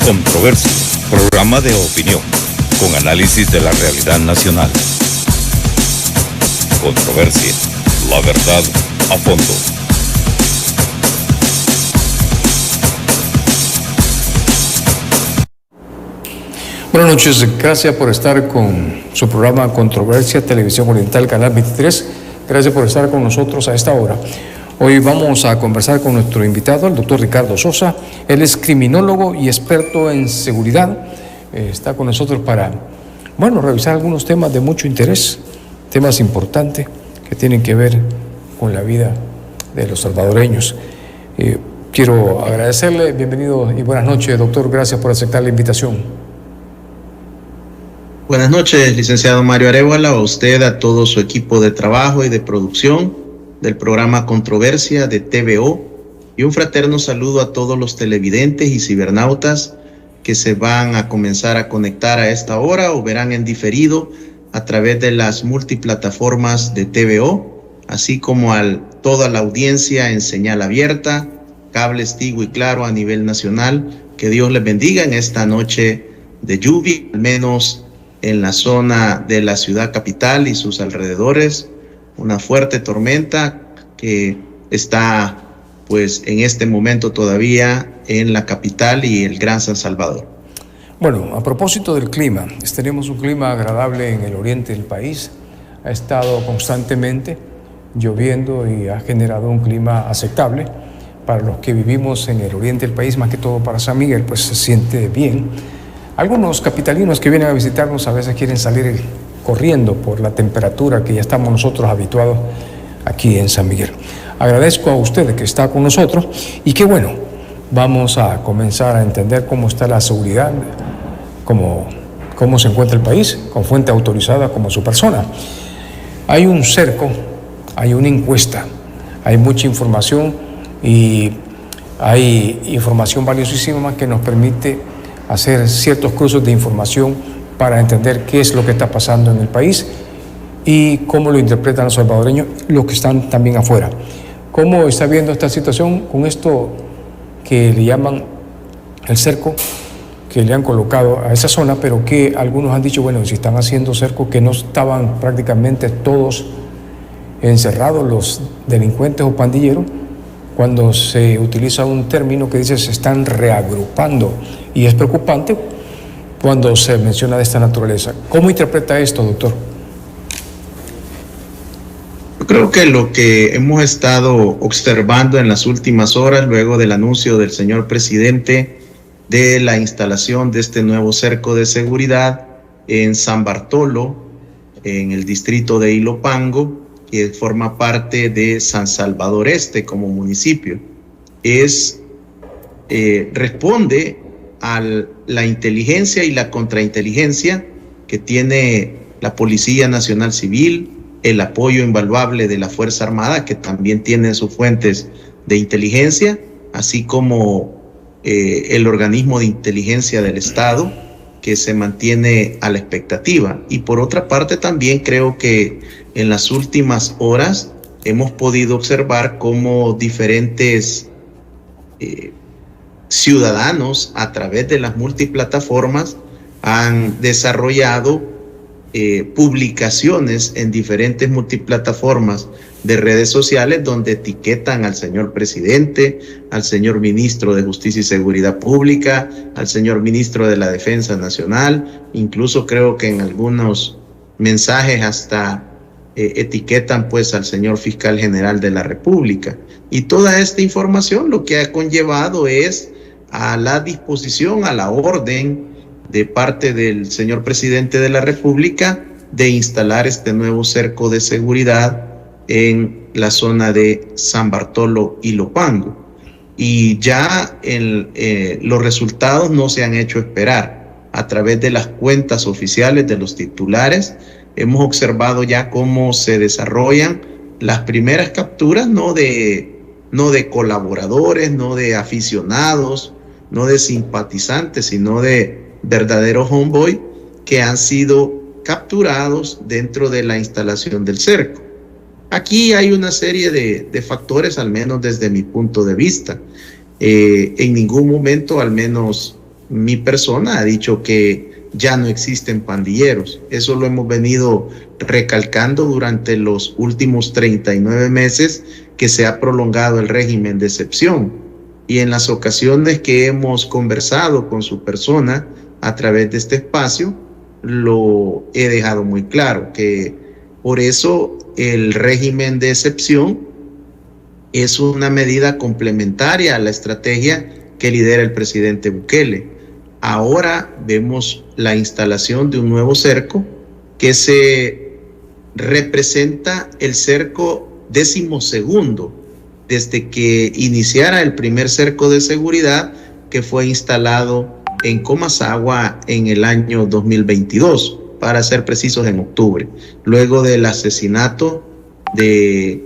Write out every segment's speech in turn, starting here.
Controversia, programa de opinión, con análisis de la realidad nacional. Controversia, la verdad a fondo. Buenas noches, gracias por estar con su programa Controversia, Televisión Oriental, Canal 23. Gracias por estar con nosotros a esta hora. Hoy vamos a conversar con nuestro invitado, el doctor Ricardo Sosa. Él es criminólogo y experto en seguridad. Está con nosotros para, revisar algunos temas de mucho interés, temas importantes que tienen que ver con la vida de los salvadoreños. Quiero agradecerle, bienvenido y buenas noches, doctor. Gracias por aceptar la invitación. Buenas noches, licenciado Mario Arevalo, a usted, a todo su equipo de trabajo y de producción del programa Controversia de TVO, y un fraterno saludo a todos los televidentes y cibernautas que se van a comenzar a conectar a esta hora o verán en diferido a través de las multiplataformas de TVO, así como a toda la audiencia en señal abierta, cables Tigo y Claro a nivel nacional. Que Dios les bendiga en esta noche de lluvia, al menos en la zona de la ciudad capital y sus alrededores. Una fuerte tormenta que está pues en este momento todavía en la capital y el Gran San Salvador. Bueno, a propósito del clima, tenemos un clima agradable en el oriente del país. Ha estado constantemente lloviendo y ha generado un clima aceptable para los que vivimos en el oriente del país, más que todo para San Miguel, pues se siente bien. Algunos capitalinos que vienen a visitarnos a veces quieren salir corriendo por la temperatura que ya estamos nosotros habituados aquí en San Miguel. Agradezco a usted que está con nosotros y que vamos a comenzar a entender cómo está la seguridad, cómo se encuentra el país, con fuente autorizada como su persona. Hay un cerco, hay una encuesta, hay mucha información y hay información valiosísima que nos permite hacer ciertos cruces de información para entender qué es lo que está pasando en el país y cómo lo interpretan los salvadoreños, los que están también afuera. ¿Cómo está viendo esta situación con esto que le llaman el cerco, que le han colocado a esa zona, pero que algunos han dicho, si están haciendo cerco, que no estaban prácticamente todos encerrados los delincuentes o pandilleros, cuando se utiliza un término que dice se están reagrupando, y es preocupante cuando se menciona de esta naturaleza. ¿Cómo interpreta esto, doctor? Yo creo que lo que hemos estado observando en las últimas horas, luego del anuncio del señor presidente de la instalación de este nuevo cerco de seguridad en San Bartolo, en el distrito de Ilopango, que forma parte de San Salvador Este como municipio, responde a la inteligencia y la contrainteligencia que tiene la Policía Nacional Civil, el apoyo invaluable de la Fuerza Armada, que también tiene sus fuentes de inteligencia, así como el organismo de inteligencia del Estado, que se mantiene a la expectativa. Y por otra parte también creo que en las últimas horas hemos podido observar cómo diferentes ciudadanos a través de las multiplataformas han desarrollado publicaciones en diferentes multiplataformas de redes sociales donde etiquetan al señor presidente, al señor ministro de Justicia y Seguridad Pública, al señor ministro de la Defensa Nacional, incluso creo que en algunos mensajes hasta etiquetan pues al señor fiscal general de la República. Y toda esta información lo que ha conllevado es a la disposición, a la orden de parte del señor presidente de la República de instalar este nuevo cerco de seguridad en la zona de San Bartolo y Ilopango. Y ya los resultados no se han hecho esperar. A través de las cuentas oficiales de los titulares hemos observado ya cómo se desarrollan las primeras capturas, no de colaboradores, no de aficionados, no de simpatizantes, sino de verdaderos homeboy que han sido capturados dentro de la instalación del cerco. Aquí hay una serie de factores, al menos desde mi punto de vista. En ningún momento, al menos mi persona ha dicho que ya no existen pandilleros. Eso lo hemos venido recalcando durante los últimos 39 meses que se ha prolongado el régimen de excepción. Y en las ocasiones que hemos conversado con su persona a través de este espacio, lo he dejado muy claro, que por eso el régimen de excepción es una medida complementaria a la estrategia que lidera el presidente Bukele. Ahora vemos la instalación de un nuevo cerco que se representa el cerco 12º desde que iniciara el primer cerco de seguridad que fue instalado en Comasagua en el año 2022, para ser precisos en octubre, luego del asesinato de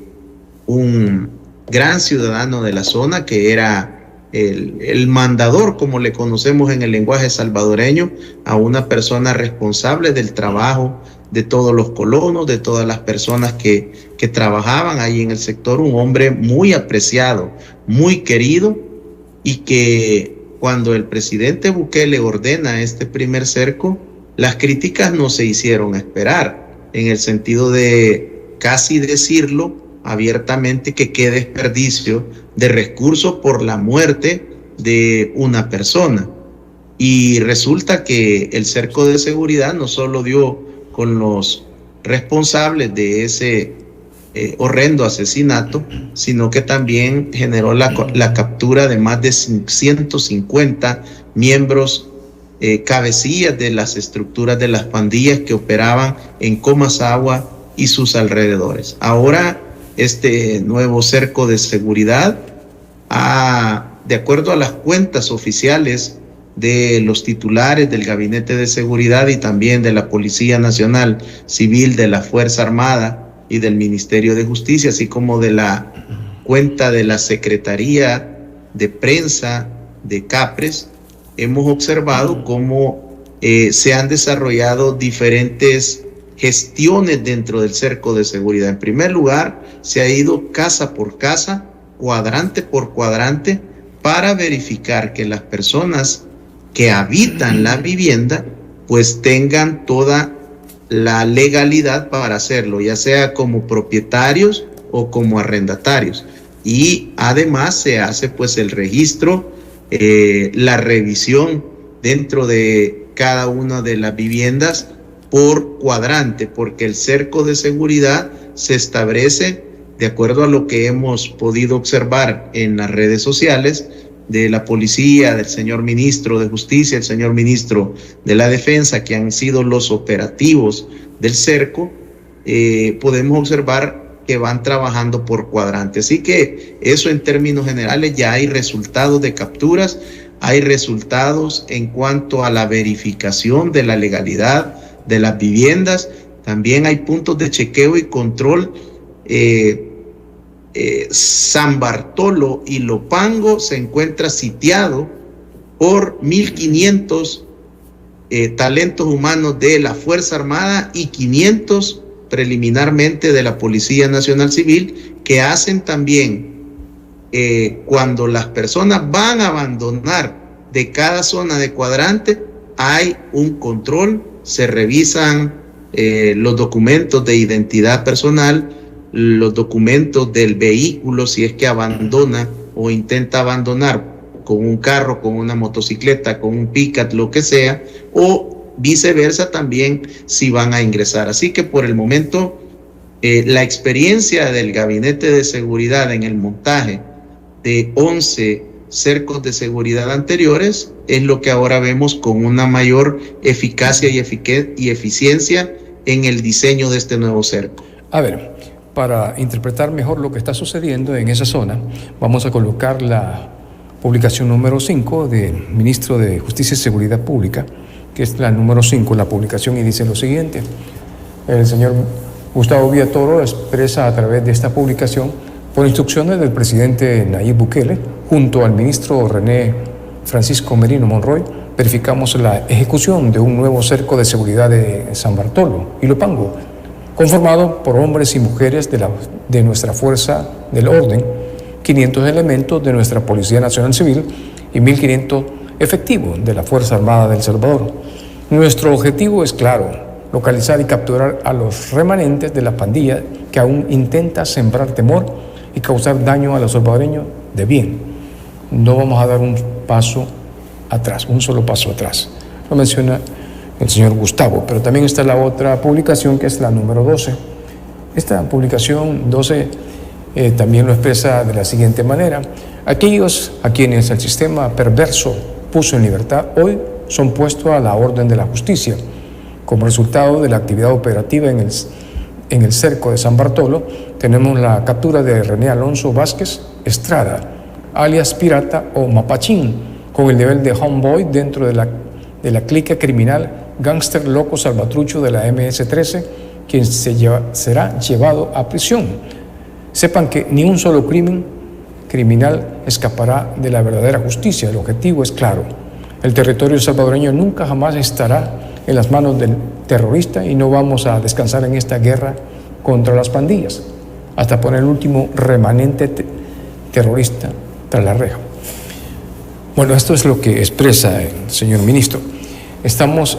un gran ciudadano de la zona que era el mandador, como le conocemos en el lenguaje salvadoreño, a una persona responsable del trabajo de todos los colonos, de todas las personas que trabajaban ahí en el sector, un hombre muy apreciado, muy querido, y que cuando el presidente Bukele ordena este primer cerco, las críticas no se hicieron esperar, en el sentido de casi decirlo abiertamente que qué desperdicio de recursos por la muerte de una persona. Y resulta que el cerco de seguridad no solo dio con los responsables de ese horrendo asesinato, sino que también generó la captura de más de 150 miembros, cabecillas de las estructuras de las pandillas que operaban en Comasagua y sus alrededores. Ahora, este nuevo cerco de seguridad, de acuerdo a las cuentas oficiales de los titulares del Gabinete de Seguridad y también de la Policía Nacional Civil, de la Fuerza Armada y del Ministerio de Justicia, así como de la cuenta de la Secretaría de Prensa de Capres, hemos observado cómo se han desarrollado diferentes gestiones dentro del cerco de seguridad. En primer lugar, se ha ido casa por casa, cuadrante por cuadrante, para verificar que las personas que habitan la vivienda pues tengan toda la legalidad para hacerlo, ya sea como propietarios o como arrendatarios. Y además se hace pues el registro, la revisión dentro de cada una de las viviendas por cuadrante, porque el cerco de seguridad se establece de acuerdo a lo que hemos podido observar en las redes sociales de la policía, del señor ministro de Justicia, el señor ministro de la Defensa, que han sido los operativos del cerco. Podemos observar que van trabajando por cuadrante. Así que eso en términos generales, ya hay resultados de capturas, hay resultados en cuanto a la verificación de la legalidad de las viviendas, también hay puntos de chequeo y control. San Bartolo y Lopango se encuentra sitiado por 1.500 talentos humanos de la Fuerza Armada y 500 preliminarmente de la Policía Nacional Civil, que hacen también cuando las personas van a abandonar de cada zona de cuadrante, hay un control, se revisan los documentos de identidad personal, los documentos del vehículo, si es que abandona o intenta abandonar con un carro, con una motocicleta, con un pickup, lo que sea, o viceversa también si van a ingresar. Así que por el momento la experiencia del Gabinete de Seguridad en el montaje de 11 cercos de seguridad anteriores es lo que ahora vemos con una mayor eficacia y eficiencia en el diseño de este nuevo cerco. A ver, para interpretar mejor lo que está sucediendo en esa zona, vamos a colocar la publicación número 5 del Ministro de Justicia y Seguridad Pública, que es la número 5, la publicación, y dice lo siguiente. El señor Gustavo Villatoro expresa a través de esta publicación, por instrucciones del presidente Nayib Bukele, junto al ministro René Francisco Merino Monroy, verificamos la ejecución de un nuevo cerco de seguridad de San Bartolo y Lopango, conformado por hombres y mujeres de nuestra Fuerza del Orden, 500 elementos de nuestra Policía Nacional Civil y 1.500 efectivo de la Fuerza Armada de El Salvador. Nuestro objetivo es claro: localizar y capturar a los remanentes de la pandilla que aún intenta sembrar temor y causar daño a los salvadoreños de bien. No vamos a dar un paso atrás, un solo paso atrás. Lo menciona el señor Gustavo, pero también está la otra publicación, que es la número 12. Esta publicación 12 también lo expresa de la siguiente manera: aquellos a quienes el sistema perverso puso en libertad hoy son puestos a la orden de la justicia. Como resultado de la actividad operativa en el cerco de San Bartolo, tenemos la captura de René Alonso Vázquez Estrada, alias Pirata o Mapachín, con el nivel de homeboy dentro de la clica criminal gángster loco salvatrucho de la MS-13, quien será llevado a prisión. Sepan que ni un solo criminal escapará de la verdadera justicia. El objetivo es claro: el territorio salvadoreño nunca jamás estará en las manos del terrorista y no vamos a descansar en esta guerra contra las pandillas hasta poner el último remanente terrorista tras la reja. Bueno, esto es lo que expresa el señor ministro. Estamos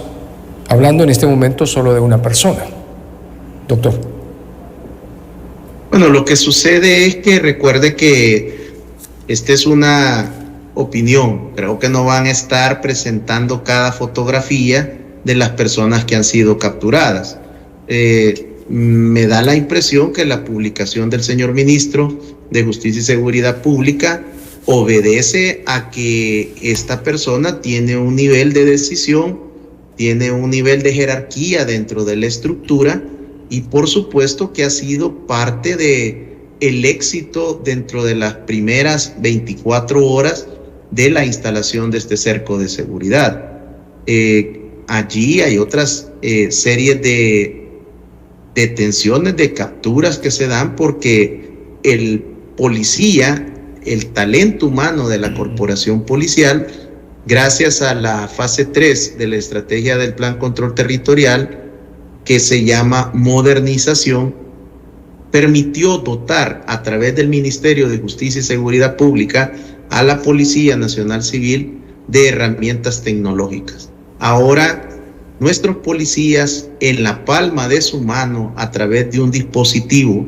hablando en este momento solo de una persona. Doctor. Bueno, lo que sucede es que recuerde que esta es una opinión. Creo que no van a estar presentando cada fotografía de las personas que han sido capturadas. Me da la impresión que la publicación del señor ministro de Justicia y Seguridad Pública obedece a que esta persona tiene un nivel de decisión, tiene un nivel de jerarquía dentro de la estructura y por supuesto que ha sido parte de el éxito dentro de las primeras 24 horas de la instalación de este cerco de seguridad. Allí hay otras series de detenciones, de capturas que se dan porque el policía, el talento humano de la corporación policial, gracias a la fase 3 de la estrategia del Plan Control Territorial, que se llama modernización, permitió dotar a través del Ministerio de Justicia y Seguridad Pública a la Policía Nacional Civil de herramientas tecnológicas. Ahora, nuestros policías en la palma de su mano, a través de un dispositivo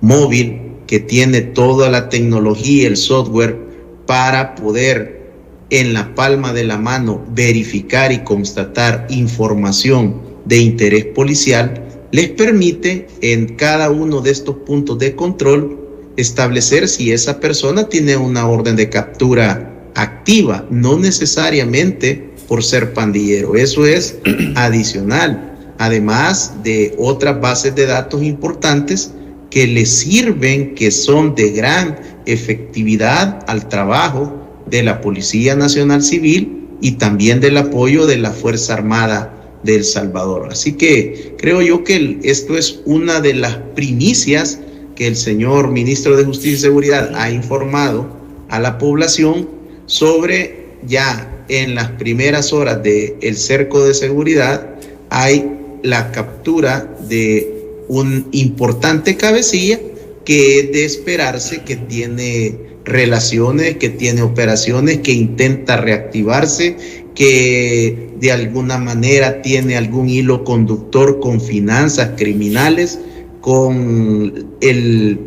móvil que tiene toda la tecnología, el software, para poder en la palma de la mano verificar y constatar información de interés policial, les permite en cada uno de estos puntos de control establecer si esa persona tiene una orden de captura activa, no necesariamente por ser pandillero. Eso es adicional, además de otras bases de datos importantes que le sirven, que son de gran efectividad al trabajo de la Policía Nacional Civil y también del apoyo de la Fuerza Armada de El Salvador. Así que creo yo que esto es una de las primicias que el señor ministro de Justicia y Seguridad ha informado a la población sobre. Ya en las primeras horas del cerco de seguridad hay la captura de un importante cabecilla que es de esperarse, que tiene relaciones, que tiene operaciones, que intenta reactivarse, que de alguna manera tiene algún hilo conductor con finanzas criminales, con el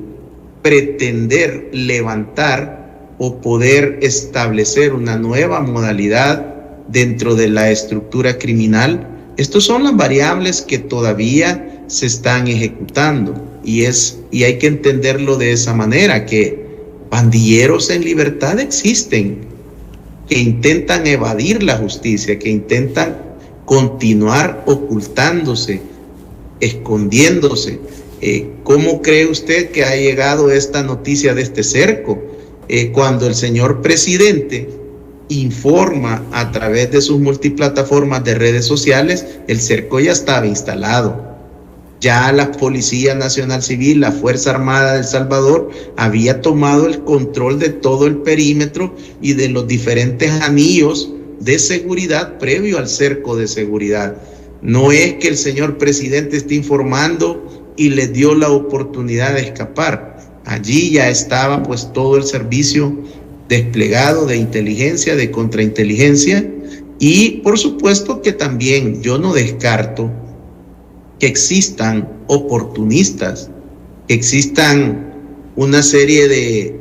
pretender levantar o poder establecer una nueva modalidad dentro de la estructura criminal. Estas son las variables que todavía se están ejecutando y hay que entenderlo de esa manera, que pandilleros en libertad existen, que intentan evadir la justicia, que intentan continuar ocultándose, escondiéndose. ¿Cómo cree usted que ha llegado esta noticia de este cerco? Cuando el señor presidente informa a través de sus multiplataformas de redes sociales, el cerco ya estaba instalado. Ya la Policía Nacional Civil, la Fuerza Armada de El Salvador, había tomado el control de todo el perímetro y de los diferentes anillos de seguridad previo al cerco de seguridad. No es que el señor presidente esté informando y les dio la oportunidad de escapar. Allí ya estaba pues todo el servicio desplegado de inteligencia, de contrainteligencia, y por supuesto que también yo no descarto que existan oportunistas, que existan una serie de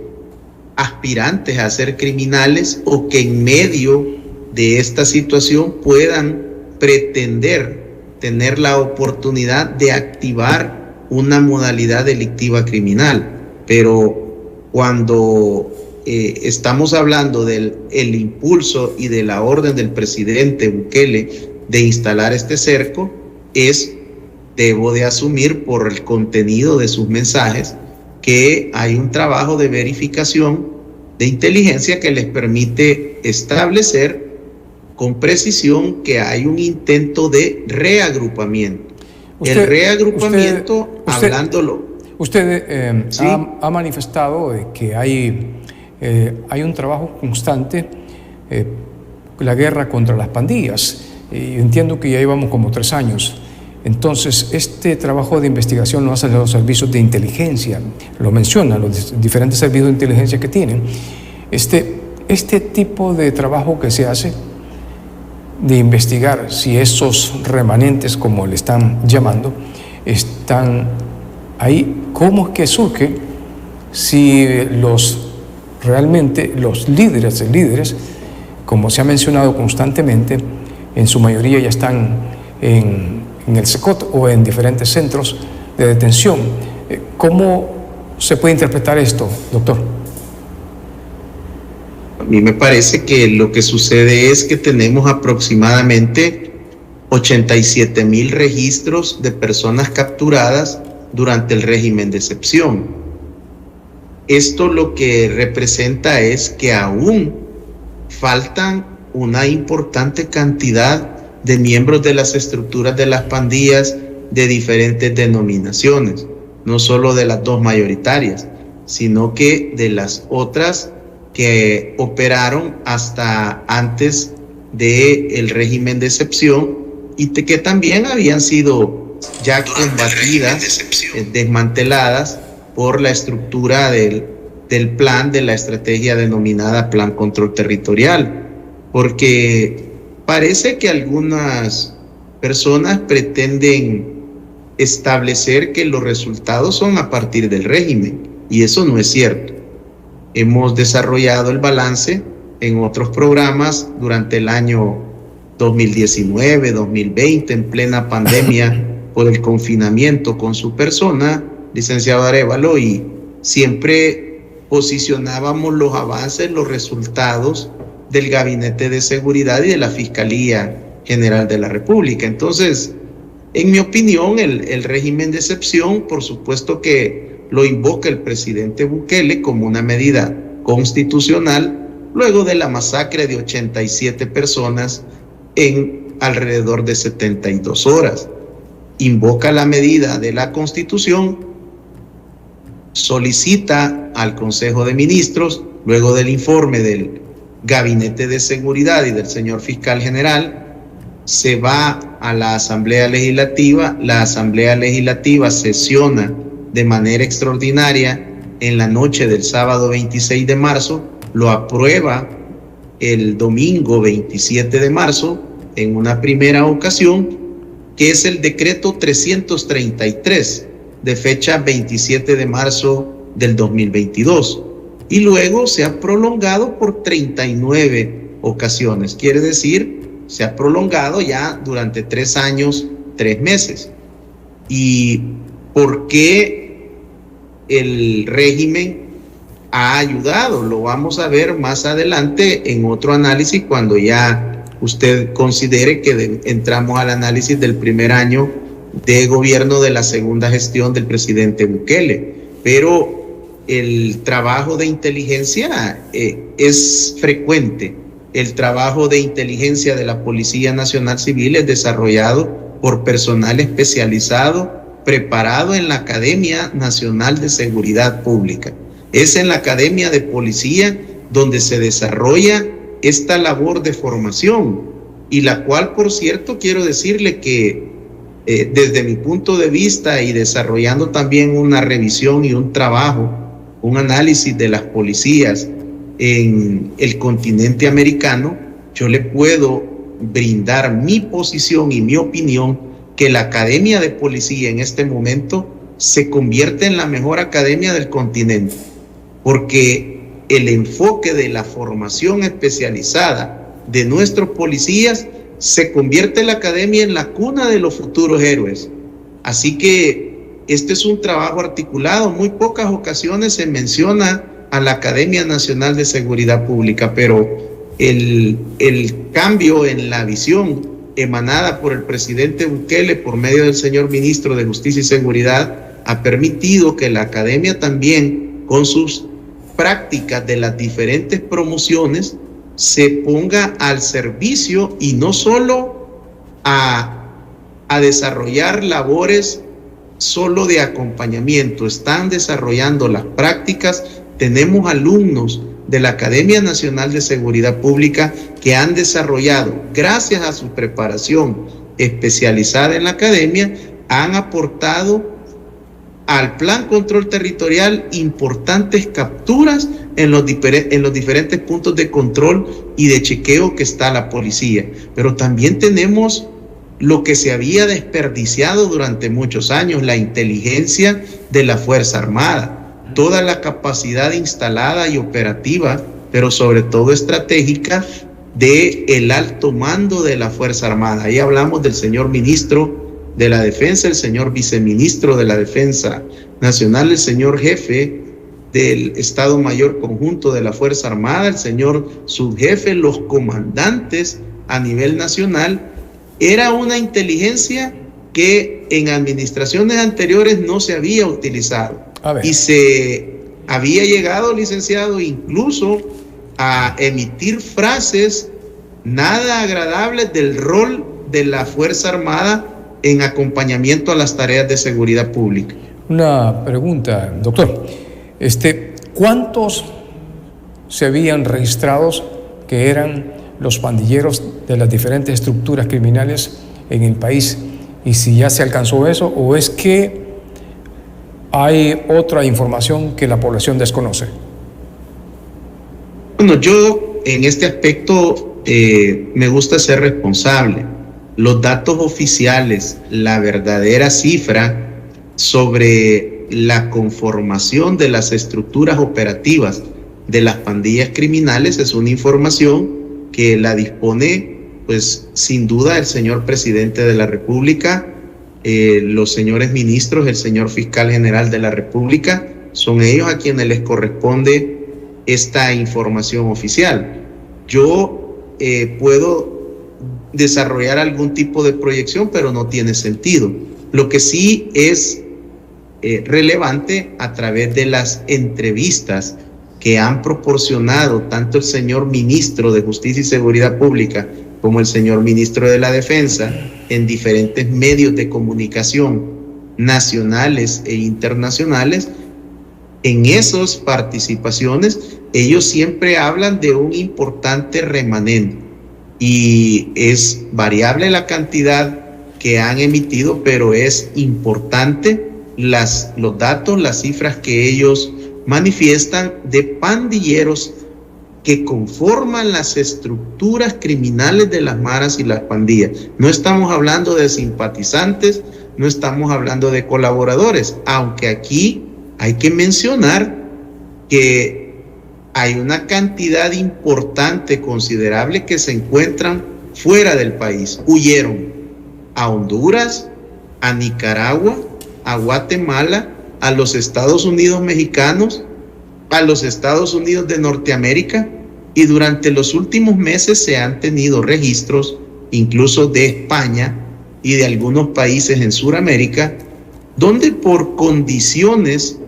aspirantes a ser criminales o que en medio de esta situación puedan pretender tener la oportunidad de activar una modalidad delictiva criminal. Pero cuando estamos hablando del impulso y de la orden del presidente Bukele de instalar este cerco, debo de asumir por el contenido de sus mensajes que hay un trabajo de verificación de inteligencia que les permite establecer con precisión que hay un intento de reagrupamiento. El reagrupamiento, Usted ¿sí? ha manifestado que hay un trabajo constante, la guerra contra las pandillas. Entiendo que ya llevamos como 3 años. Entonces, este trabajo de investigación lo hacen los servicios de inteligencia, lo mencionan los diferentes servicios de inteligencia que tienen. Este tipo de trabajo que se hace, de investigar si esos remanentes, como le están llamando, están ahí, ¿cómo es que surge? Si realmente los líderes, como se ha mencionado constantemente, en su mayoría ya están en el SECOT o en diferentes centros de detención. ¿Cómo se puede interpretar esto, doctor? A mí me parece que lo que sucede es que tenemos aproximadamente 87,000 registros de personas capturadas durante el régimen de excepción. Esto lo que representa es que aún faltan una importante cantidad de miembros de las estructuras de las pandillas de diferentes denominaciones, no solo de las 2 mayoritarias, sino que de las otras que operaron hasta antes del régimen de excepción y que también habían sido ya combatidas, desmanteladas por la estructura del plan, de la estrategia denominada Plan Control Territorial, porque parece que algunas personas pretenden establecer que los resultados son a partir del régimen, y eso no es cierto. Hemos desarrollado el balance en otros programas durante el año 2019, 2020, en plena pandemia por el confinamiento con su persona, licenciado Arévalo, y siempre posicionábamos los avances, los resultados del Gabinete de Seguridad y de la Fiscalía General de la República. Entonces, en mi opinión, el régimen de excepción, por supuesto que lo invoca el presidente Bukele como una medida constitucional, luego de la masacre de 87 personas en alrededor de 72 horas. Invoca la medida de la Constitución, solicita al Consejo de Ministros, luego del informe del Gabinete de Seguridad y del señor Fiscal General, se va a la Asamblea Legislativa. La Asamblea Legislativa sesiona de manera extraordinaria en la noche del sábado 26 de marzo, lo aprueba el domingo 27 de marzo en una primera ocasión, que es el decreto 333 de fecha 27 de marzo del 2022, y luego se ha prolongado por 39 ocasiones, quiere decir, se ha prolongado ya durante 3 años, 3 meses. ¿Y por qué el régimen ha ayudado? Lo vamos a ver más adelante en otro análisis, cuando ya usted considere que entramos al análisis del primer año de gobierno de la segunda gestión del presidente Bukele. Pero el trabajo de inteligencia es frecuente. El trabajo de inteligencia de la Policía Nacional Civil es desarrollado por personal especializado, preparado en la Academia Nacional de Seguridad Pública. Es en la Academia de Policía donde se desarrolla esta labor de formación, y la cual, por cierto, quiero decirle que desde mi punto de vista, y desarrollando también una revisión y un trabajo, un análisis de las policías en el continente americano, yo le puedo brindar mi posición y mi opinión que la Academia de Policía en este momento se convierte en la mejor academia del continente, porque el enfoque de la formación especializada de nuestros policías se convierte en la academia en la cuna de los futuros héroes. Así que este es un trabajo articulado. Muy pocas ocasiones se menciona a la Academia Nacional de Seguridad Pública, pero el cambio en la visión emanada por el presidente Bukele por medio del señor ministro de Justicia y Seguridad ha permitido que la academia también, con sus prácticas de las diferentes promociones, se ponga al servicio y no solo a desarrollar labores solo de acompañamiento, están desarrollando las prácticas. Tenemos alumnos de la Academia Nacional de Seguridad Pública que han desarrollado, gracias a su preparación especializada en la academia, han aportado al Plan Control Territorial importantes capturas en los diferentes puntos de control y de chequeo que está la policía. Pero también tenemos lo que se había desperdiciado durante muchos años, la inteligencia de la Fuerza Armada, toda la capacidad instalada y operativa, pero sobre todo estratégica, del alto mando de la Fuerza Armada. Ahí hablamos del señor ministro de la Defensa, el señor viceministro de la Defensa Nacional, el señor jefe del Estado Mayor Conjunto de la Fuerza Armada, el señor subjefe, los comandantes a nivel nacional. Era una inteligencia que en administraciones anteriores no se había utilizado. Y se había llegado, licenciado, incluso a emitir frases nada agradables del rol de la Fuerza Armada en acompañamiento a las tareas de seguridad pública. Una pregunta, doctor. ¿Cuántos se habían registrados que eran los pandilleros de las diferentes estructuras criminales en el país? Y si ya se alcanzó eso, o es que hay otra información que la población desconoce. Bueno, yo en este aspecto me gusta ser responsable. Los datos oficiales, la verdadera cifra sobre la conformación de las estructuras operativas de las pandillas criminales es una información que la dispone, pues sin duda, el señor presidente de la República, los señores ministros, el señor fiscal general de la República. Son ellos a quienes les corresponde esta información oficial. Yo puedo desarrollar algún tipo de proyección, pero no tiene sentido. Lo que sí es relevante, a través de las entrevistas que han proporcionado tanto el señor ministro de Justicia y Seguridad Pública como el señor ministro de la Defensa en diferentes medios de comunicación nacionales e internacionales, en esas participaciones ellos siempre hablan de un importante remanente, y es variable la cantidad que han emitido, pero es importante los datos, las cifras que ellos manifiestan de pandilleros que conforman las estructuras criminales de las maras y las pandillas. No estamos hablando de simpatizantes, no estamos hablando de colaboradores, aunque aquí hay que mencionar que hay una cantidad importante, considerable, que se encuentran fuera del país. Huyeron a Honduras, a Nicaragua, a Guatemala, a los Estados Unidos mexicanos, a los Estados Unidos de Norteamérica, y durante los últimos meses se han tenido registros incluso de España y de algunos países en Sudamérica, donde por condiciones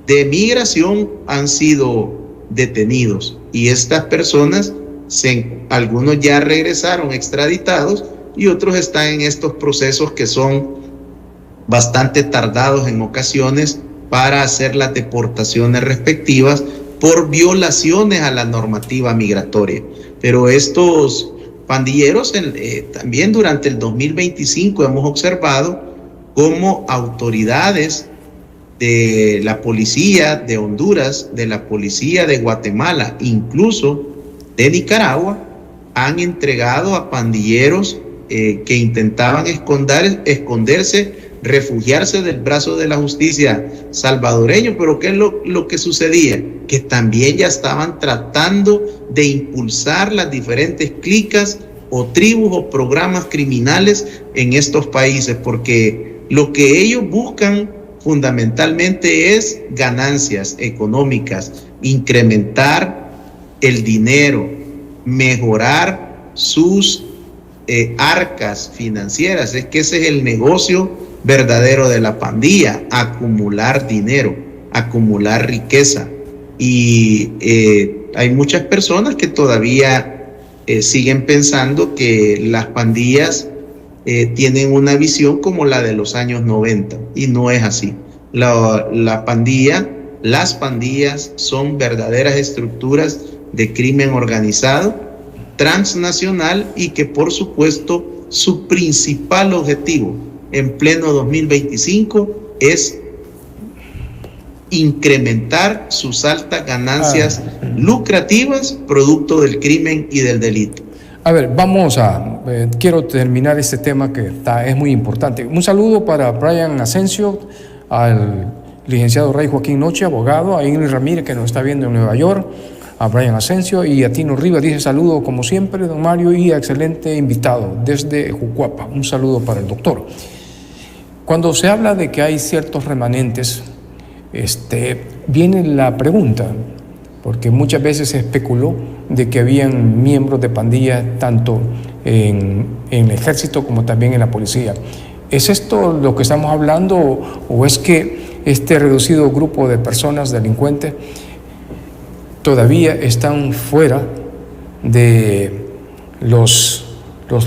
de migración han sido detenidos, y estas personas, algunos ya regresaron extraditados y otros están en estos procesos que son bastante tardados en ocasiones para hacer las deportaciones respectivas por violaciones a la normativa migratoria. Pero estos pandilleros, también durante el 2025 hemos observado cómo autoridades de la policía de Honduras, de la policía de Guatemala, incluso de Nicaragua, han entregado a pandilleros que intentaban esconderse, refugiarse del brazo de la justicia salvadoreño. Pero ¿qué es lo que sucedía? Que también ya estaban tratando de impulsar las diferentes clicas o tribus o programas criminales en estos países, porque lo que ellos buscan fundamentalmente es ganancias económicas, incrementar el dinero, mejorar sus arcas financieras. Es que ese es el negocio verdadero de la pandilla: acumular dinero, acumular riqueza. Y hay muchas personas que todavía siguen pensando que las pandillas tienen una visión como la de los años 90, y no es así. Las pandillas son verdaderas estructuras de crimen organizado, transnacional, y que por supuesto su principal objetivo en pleno 2025 es incrementar sus altas ganancias lucrativas producto del crimen y del delito. A ver, quiero terminar este tema que es muy importante. Un saludo para Brian Asensio, al licenciado Rey Joaquín Noche, abogado, a Ingrid Ramírez, que nos está viendo en Nueva York, a Brian Asensio, y a Tino Rivas dice saludo como siempre, don Mario, y excelente invitado desde Jucuapa. Un saludo para el doctor. Cuando se habla de que hay ciertos remanentes, viene la pregunta, porque muchas veces se especuló de que habían miembros de pandillas tanto en el ejército como también en la policía. ¿Es esto lo que estamos hablando, o es que este reducido grupo de personas delincuentes todavía están fuera de los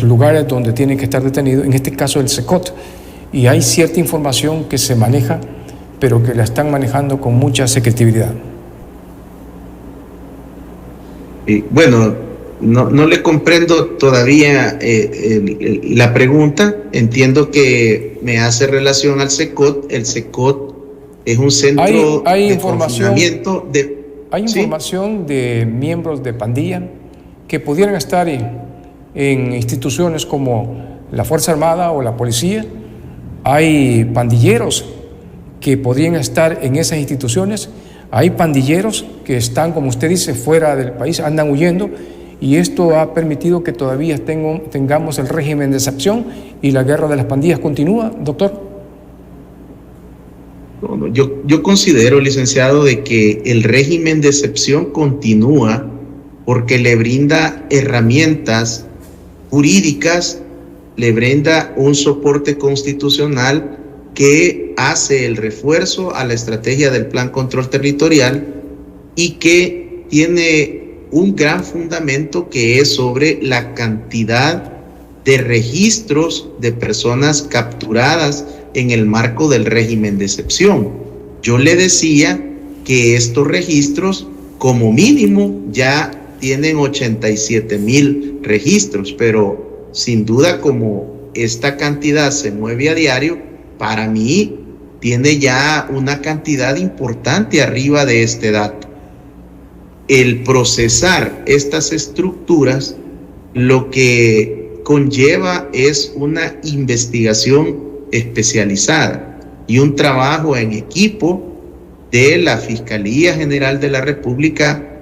lugares donde tienen que estar detenidos, en este caso el SECOT, y hay cierta información que se maneja, pero que la están manejando con mucha secretividad? Bueno, no le comprendo todavía la pregunta. Entiendo que me hace relación al SECOT. El SECOT es un centro de confinamiento de... Hay información de miembros de pandilla que pudieran estar en instituciones como la Fuerza Armada o la policía. Hay pandilleros que podrían estar en esas instituciones. Hay pandilleros que están, como usted dice, fuera del país, andan huyendo, y esto ha permitido que todavía tengamos el régimen de excepción y la guerra de las pandillas continúa, doctor. Yo considero, licenciado, de que el régimen de excepción continúa porque le brinda herramientas jurídicas, le brinda un soporte constitucional que hace el refuerzo a la estrategia del Plan Control Territorial, y que tiene un gran fundamento, que es sobre la cantidad de registros de personas capturadas en el marco del régimen de excepción. Yo le decía que estos registros como mínimo ya tienen 87,000 registros, pero sin duda, como esta cantidad se mueve a diario, para mí tiene ya una cantidad importante arriba de este dato. El procesar estas estructuras lo que conlleva es una investigación especializada y un trabajo en equipo de la Fiscalía General de la República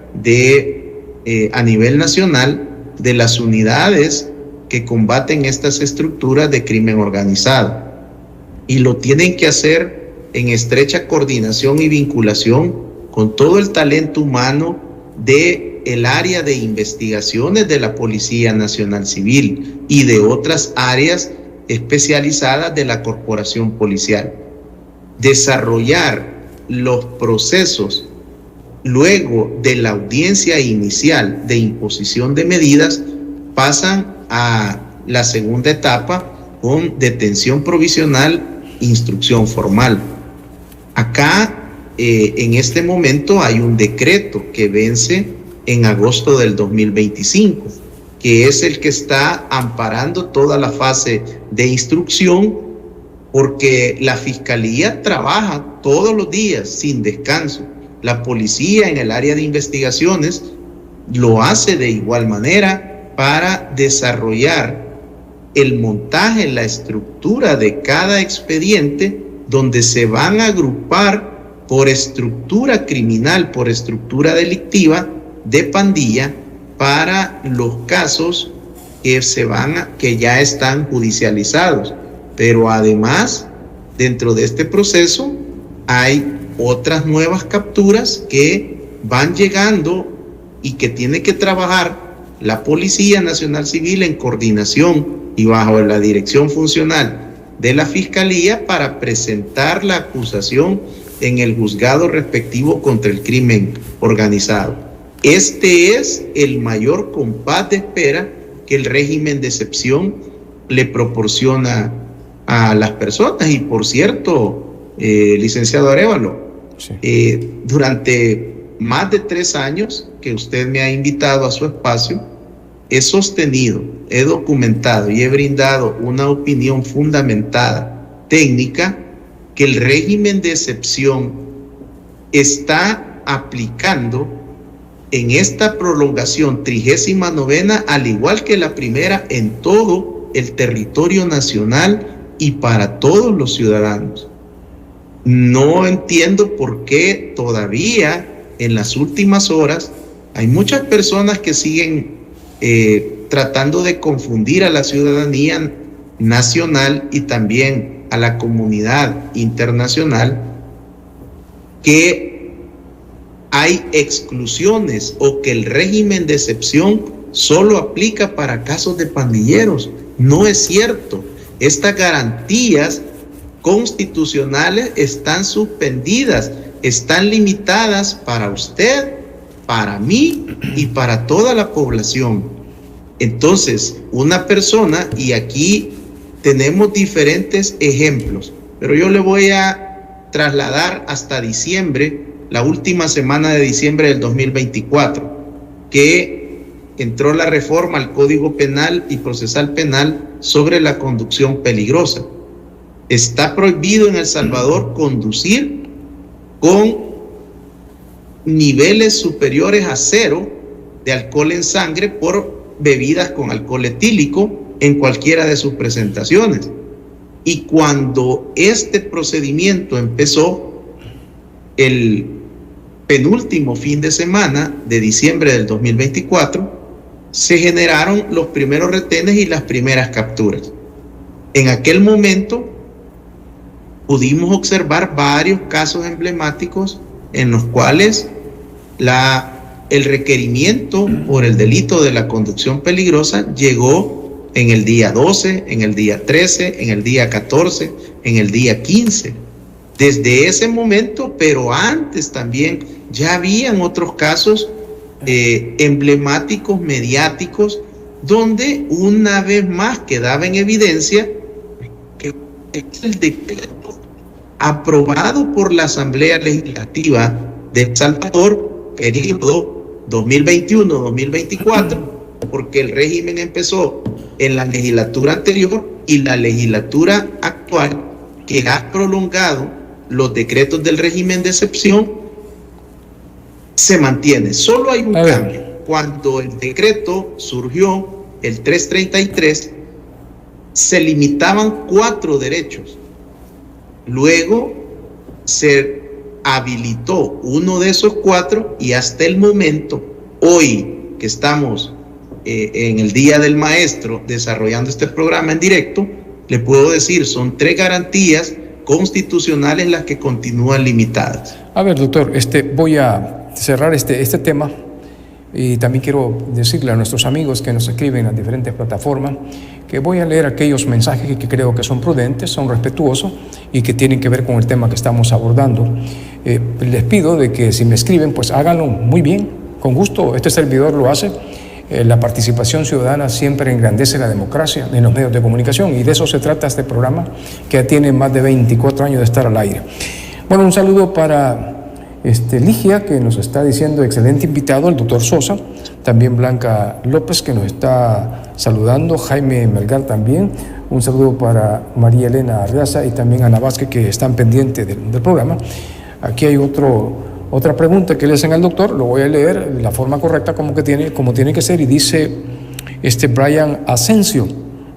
a nivel nacional, de las unidades que combaten estas estructuras de crimen organizado. Y lo tienen que hacer en estrecha coordinación y vinculación con todo el talento humano del área de investigaciones de la Policía Nacional Civil y de otras áreas especializadas de la Corporación Policial. Desarrollar los procesos luego de la audiencia inicial de imposición de medidas pasan a la segunda etapa, con detención provisional, instrucción formal. Acá, en este momento, hay un decreto que vence en agosto del 2025, que es el que está amparando toda la fase de instrucción porque la Fiscalía trabaja todos los días sin descanso. La policía en el área de investigaciones lo hace de igual manera para desarrollar el montaje, la estructura de cada expediente, donde se van a agrupar por estructura criminal, por estructura delictiva de pandilla, para los casos que ya están judicializados. Pero además, dentro de este proceso hay otras nuevas capturas que van llegando y que tiene que trabajar la Policía Nacional Civil en coordinación y bajo la dirección funcional de la Fiscalía para presentar la acusación en el juzgado respectivo contra el crimen organizado. Este es el mayor compás de espera que el régimen de excepción le proporciona a las personas. Y por cierto, licenciado Arévalo, sí, durante más de 3 años que usted me ha invitado a su espacio, he sostenido, he documentado y he brindado una opinión fundamentada, técnica, que el régimen de excepción está aplicando en esta prolongación 39ª, al igual que la primera, en todo el territorio nacional y para todos los ciudadanos. No entiendo por qué todavía en las últimas horas hay muchas personas que siguen tratando de confundir a la ciudadanía nacional y también a la comunidad internacional, que hay exclusiones o que el régimen de excepción solo aplica para casos de pandilleros. No es cierto. Estas garantías constitucionales están suspendidas, están limitadas para usted, para mí y para toda la población. Entonces, una persona, y aquí tenemos diferentes ejemplos, pero yo le voy a trasladar hasta diciembre, la última semana de diciembre del 2024, que entró la reforma al Código Penal y Procesal Penal sobre la conducción peligrosa. Está prohibido en El Salvador conducir con niveles superiores a 0 de alcohol en sangre por bebidas con alcohol etílico en cualquiera de sus presentaciones. Y cuando este procedimiento empezó el penúltimo fin de semana de diciembre del 2024, se generaron los primeros retenes y las primeras capturas. En aquel momento pudimos observar varios casos emblemáticos en los cuales el requerimiento por el delito de la conducción peligrosa llegó en el día 12, en el día 13, en el día 14, en el día 15. Desde ese momento, pero antes también, ya habían otros casos emblemáticos, mediáticos, donde una vez más quedaba en evidencia que el decreto aprobado por la Asamblea Legislativa de El Salvador, periodo 2021-2024, porque el régimen empezó en la legislatura anterior y la legislatura actual, que ha prolongado los decretos del régimen de excepción, se mantiene. Solo hay un cambio. Cuando el decreto surgió, el 333, se limitaban 4 derechos. Luego se habilitó uno de esos 4 y hasta el momento, hoy que estamos en el Día del Maestro desarrollando este programa en directo, le puedo decir, son 3 garantías constitucionales las que continúan limitadas. A ver, doctor, voy a cerrar este tema y también quiero decirle a nuestros amigos que nos escriben en las diferentes plataformas que voy a leer aquellos mensajes que creo que son prudentes, son respetuosos y que tienen que ver con el tema que estamos abordando. Les pido de que si me escriben, pues háganlo muy bien, con gusto. Este servidor lo hace. La participación ciudadana siempre engrandece la democracia en los medios de comunicación y de eso se trata este programa, que ya tiene más de 24 años de estar al aire. Bueno, un saludo para Ligia, que nos está diciendo excelente invitado, el doctor Sosa. también Blanca López, que nos está saludando, Jaime Melgar también, un saludo para María Elena Arriaza y también Ana Vázquez, que están pendientes del programa. Aquí hay otra pregunta que le hacen al doctor, lo voy a leer de la forma correcta como tiene que ser, y dice Brian Asensio: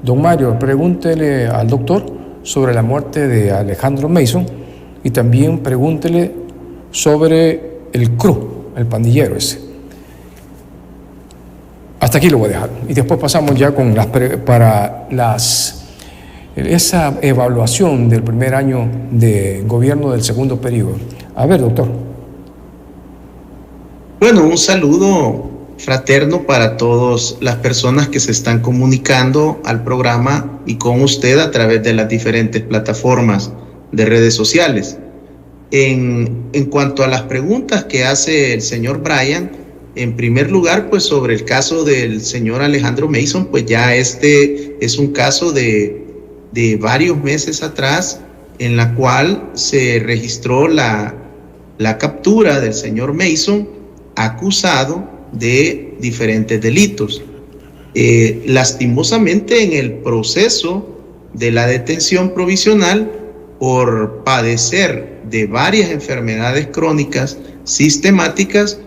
don Mario, pregúntele al doctor sobre la muerte de Alejandro Mason y también pregúntele sobre el CRU, el pandillero ese. Hasta aquí lo voy a dejar y después pasamos ya con esa evaluación del primer año de gobierno del segundo periodo. A ver, doctor. Bueno, un saludo fraterno para todas las personas que se están comunicando al programa y con usted a través de las diferentes plataformas de redes sociales. En cuanto a las preguntas que hace el señor Brian, en primer lugar, pues sobre el caso del señor Alejandro Mason, pues ya este es un caso de varios meses atrás, en la cual se registró la captura del señor Mason acusado de diferentes delitos. Lastimosamente, en el proceso de la detención provisional, por padecer de varias enfermedades crónicas sistemáticas,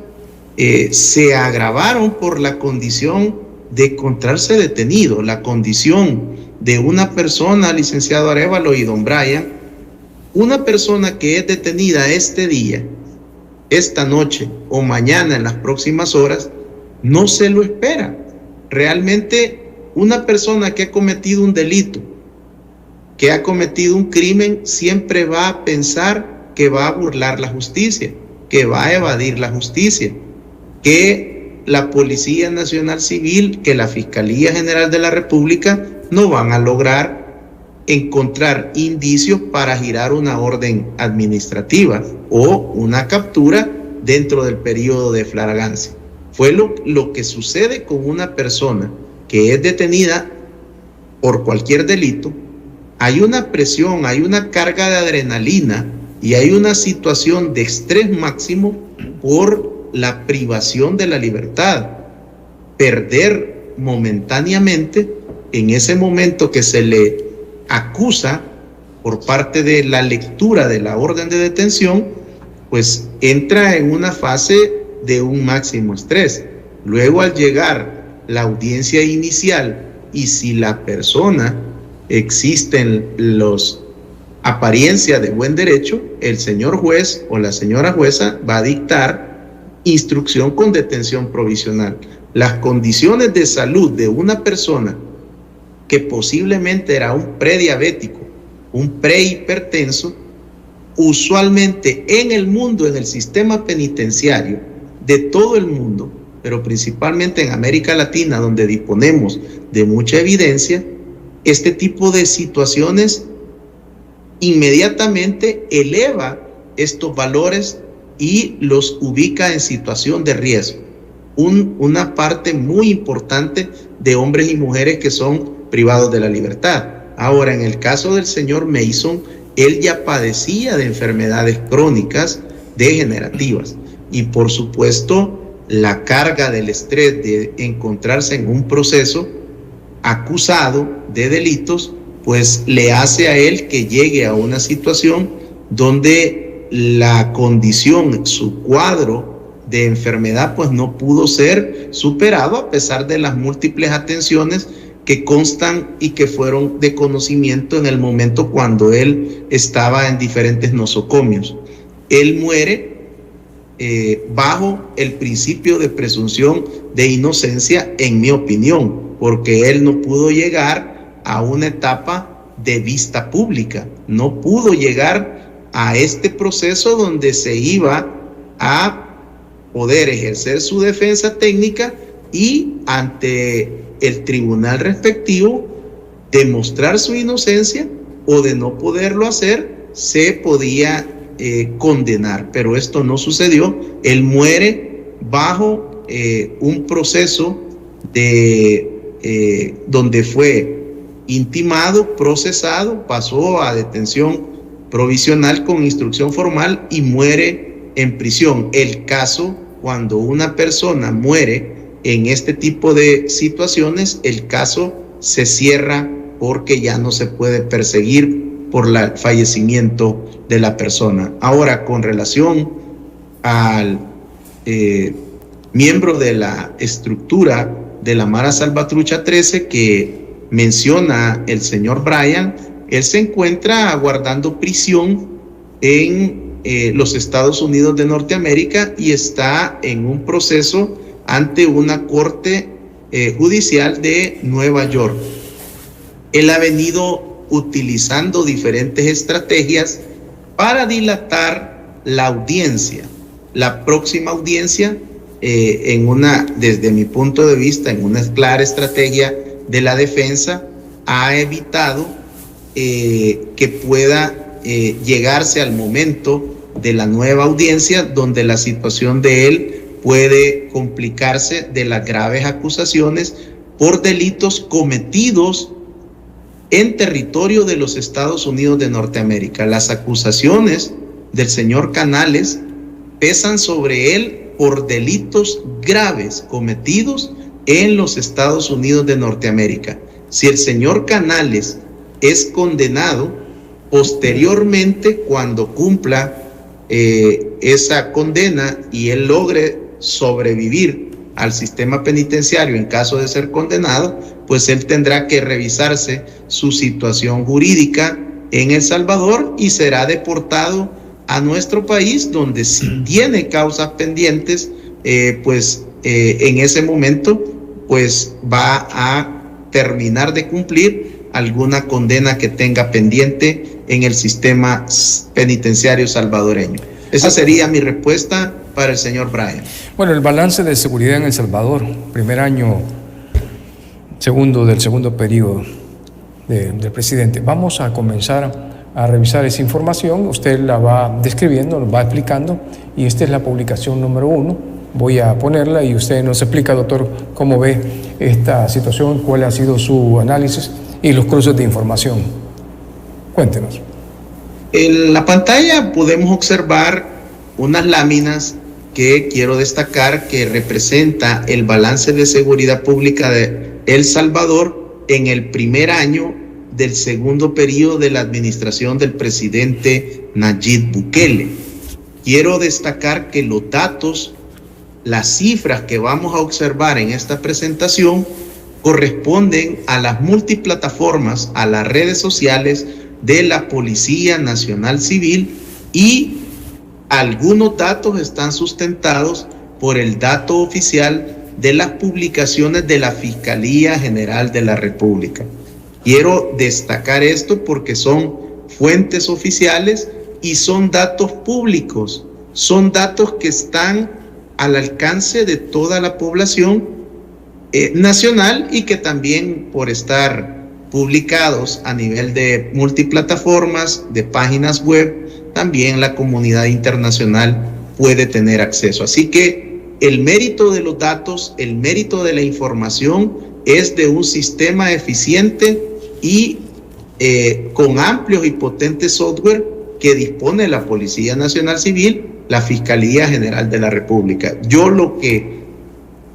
se agravaron por la condición de encontrarse detenido, la condición de una persona, licenciado Arévalo y don Brian, una persona que es detenida este día, esta noche o mañana en las próximas horas, no se lo espera. Realmente una persona que ha cometido un delito, que ha cometido un crimen, siempre va a pensar que va a burlar la justicia, que va a evadir la justicia, que la Policía Nacional Civil, que la Fiscalía General de la República no van a lograr encontrar indicios para girar una orden administrativa o una captura dentro del periodo de flagrancia. Fue lo que sucede con una persona que es detenida por cualquier delito. Hay una presión, hay una carga de adrenalina y hay una situación de estrés máximo por la privación de la libertad. Perder momentáneamente, en ese momento que se le acusa por parte de la lectura de la orden de detención, pues entra en una fase de un máximo estrés. Luego, al llegar la audiencia inicial, y si la persona existen las apariencias de buen derecho, el señor juez o la señora jueza va a dictar instrucción con detención provisional. Las condiciones de salud de una persona que posiblemente era un prediabético, un prehipertenso, usualmente en el mundo, en el sistema penitenciario de todo el mundo, pero principalmente en América Latina, donde disponemos de mucha evidencia, este tipo de situaciones inmediatamente eleva estos valores y los ubica en situación de riesgo. Una parte muy importante de hombres y mujeres que son privados de la libertad. Ahora, en el caso del señor Mason, él ya padecía de enfermedades crónicas degenerativas y, por supuesto, la carga del estrés de encontrarse en un proceso acusado de delitos, pues le hace a él que llegue a una situación donde la condición, su cuadro de enfermedad, pues no pudo ser superado a pesar de las múltiples atenciones que constan y que fueron de conocimiento en el momento cuando él estaba en diferentes nosocomios. Él muere bajo el principio de presunción de inocencia, en mi opinión, porque él no pudo llegar a una etapa de vista pública, no pudo llegar a este proceso donde se iba a poder ejercer su defensa técnica y ante el tribunal respectivo demostrar su inocencia, o de no poderlo hacer se podía condenar, pero esto no sucedió. Él muere bajo un proceso donde fue intimado, procesado, pasó a detención provisional con instrucción formal y muere en prisión. El caso, cuando una persona muere en este tipo de situaciones el caso se cierra porque ya no se puede perseguir por el fallecimiento de la persona. Ahora, con relación al miembro de la estructura de la Mara Salvatrucha 13 que menciona el señor Brian, él se encuentra aguardando prisión en los Estados Unidos de Norteamérica y está en un proceso ante una corte judicial de Nueva York. Él ha venido utilizando diferentes estrategias para dilatar la audiencia. La próxima audiencia, desde mi punto de vista, en una clara estrategia de la defensa, ha evitado que pueda llegarse al momento de la nueva audiencia, donde la situación de él puede complicarse de las graves acusaciones por delitos cometidos en territorio de los Estados Unidos de Norteamérica. Las acusaciones del señor Canales pesan sobre él por delitos graves cometidos en los Estados Unidos de Norteamérica. Si el señor Canales es condenado, posteriormente, cuando cumpla esa condena y él logre sobrevivir al sistema penitenciario en caso de ser condenado, pues él tendrá que revisarse su situación jurídica en El Salvador y será deportado a nuestro país, donde si tiene causas pendientes, en ese momento pues va a terminar de cumplir alguna condena que tenga pendiente en el sistema penitenciario salvadoreño. Esa sería mi respuesta para el señor Brian. Bueno, el balance de seguridad en El Salvador, primer año del segundo periodo del presidente. Vamos a comenzar a revisar esa información. Usted la va describiendo, lo va explicando, y esta es la publicación número 1. Voy a ponerla y usted nos explica, doctor, cómo ve esta situación, cuál ha sido su análisis y los cruces de información. Cuéntenos. En la pantalla podemos observar unas láminas que quiero destacar que representa el balance de seguridad pública de El Salvador en el primer año del segundo periodo de la administración del presidente Nayib Bukele. Quiero destacar que los datos, las cifras que vamos a observar en esta presentación corresponden a las multiplataformas, a las redes sociales de la Policía Nacional Civil, y algunos datos están sustentados por el dato oficial de las publicaciones de la Fiscalía General de la República. Quiero destacar esto porque son fuentes oficiales y son datos públicos, son datos que están al alcance de toda la población nacional y que también, por estar publicados a nivel de multiplataformas, de páginas web, también la comunidad internacional puede tener acceso. Así que el mérito de los datos, el mérito de la información es de un sistema eficiente y con amplios y potentes software que dispone la Policía Nacional Civil, la Fiscalía General de la República. Yo lo que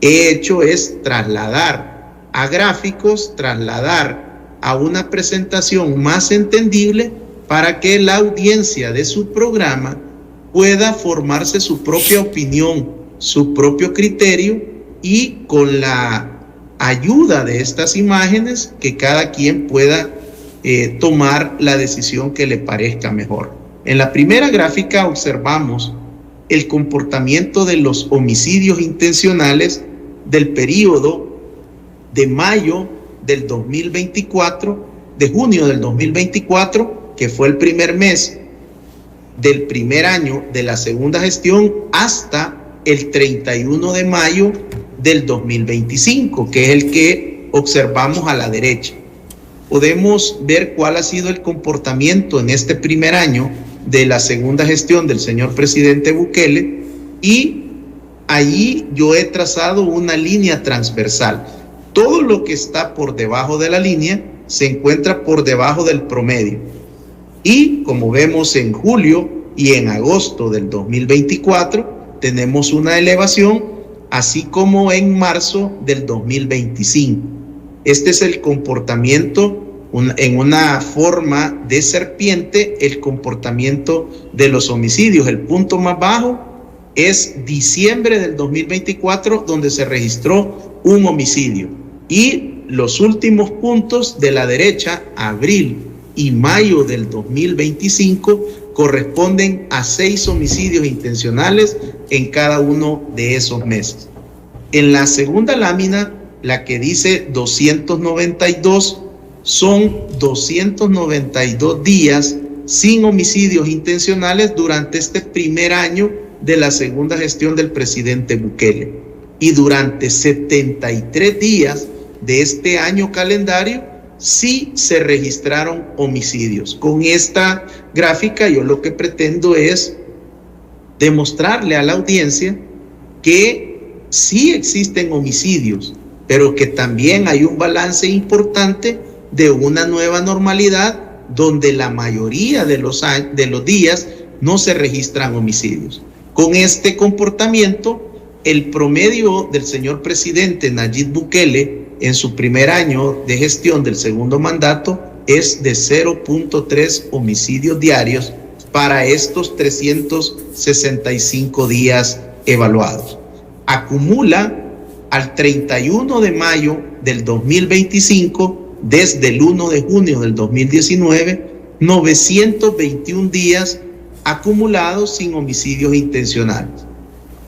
he hecho es trasladar a gráficos, trasladar a una presentación más entendible para que la audiencia de su programa pueda formarse su propia opinión, su propio criterio, y con la ayuda de estas imágenes que cada quien pueda tomar la decisión que le parezca mejor. En la primera gráfica observamos el comportamiento de los homicidios intencionales del periodo de mayo del 2024, de junio del 2024, que fue el primer mes del primer año de la segunda gestión, hasta el 31 de mayo del 2025, que es el que observamos a la derecha. Podemos ver cuál ha sido el comportamiento en este primer año de la segunda gestión del señor presidente Bukele, y allí yo he trazado una línea transversal. Todo lo que está por debajo de la línea se encuentra por debajo del promedio. Y como vemos, en julio y en agosto del 2024 tenemos una elevación así como en marzo del 2025. Este es el comportamiento, en una forma de serpiente, el comportamiento de los homicidios. El punto más bajo es diciembre del 2024, donde se registró un homicidio. Y los últimos puntos de la derecha, abril y mayo del 2025, corresponden a 6 homicidios intencionales en cada uno de esos meses. En la segunda lámina, la que dice 292, son 292 días sin homicidios intencionales durante este primer año de la segunda gestión del presidente Bukele. Y durante 73 días de este año calendario, sí se registraron homicidios. Con esta gráfica yo lo que pretendo es demostrarle a la audiencia que sí existen homicidios, pero que también hay un balance importante de una nueva normalidad donde la mayoría de los días no se registran homicidios. Con este comportamiento, el promedio del señor presidente Nayib Bukele en su primer año de gestión del segundo mandato es de 0.3 homicidios diarios para estos 365 días evaluados. Acumula al 31 de mayo del 2025, desde el 1 de junio del 2019, 921 días acumulados sin homicidios intencionales.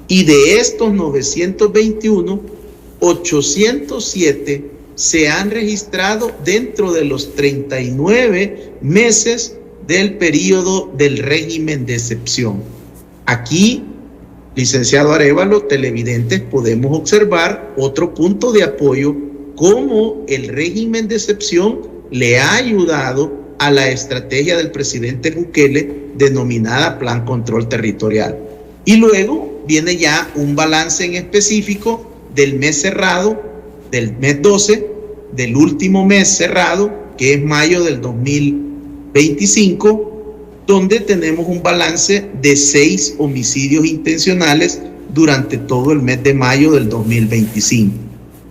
Y de estos 921, 807 se han registrado dentro de los 39 meses del periodo del régimen de excepción. Aquí, licenciado Arévalo, televidentes, podemos observar otro punto de apoyo, cómo el régimen de excepción le ha ayudado a la estrategia del presidente Bukele denominada Plan Control Territorial. Y luego viene ya un balance en específico del mes cerrado, del mes 12, del último mes cerrado, que es mayo del 2025, donde tenemos un balance de 6 homicidios intencionales durante todo el mes de mayo del 2025.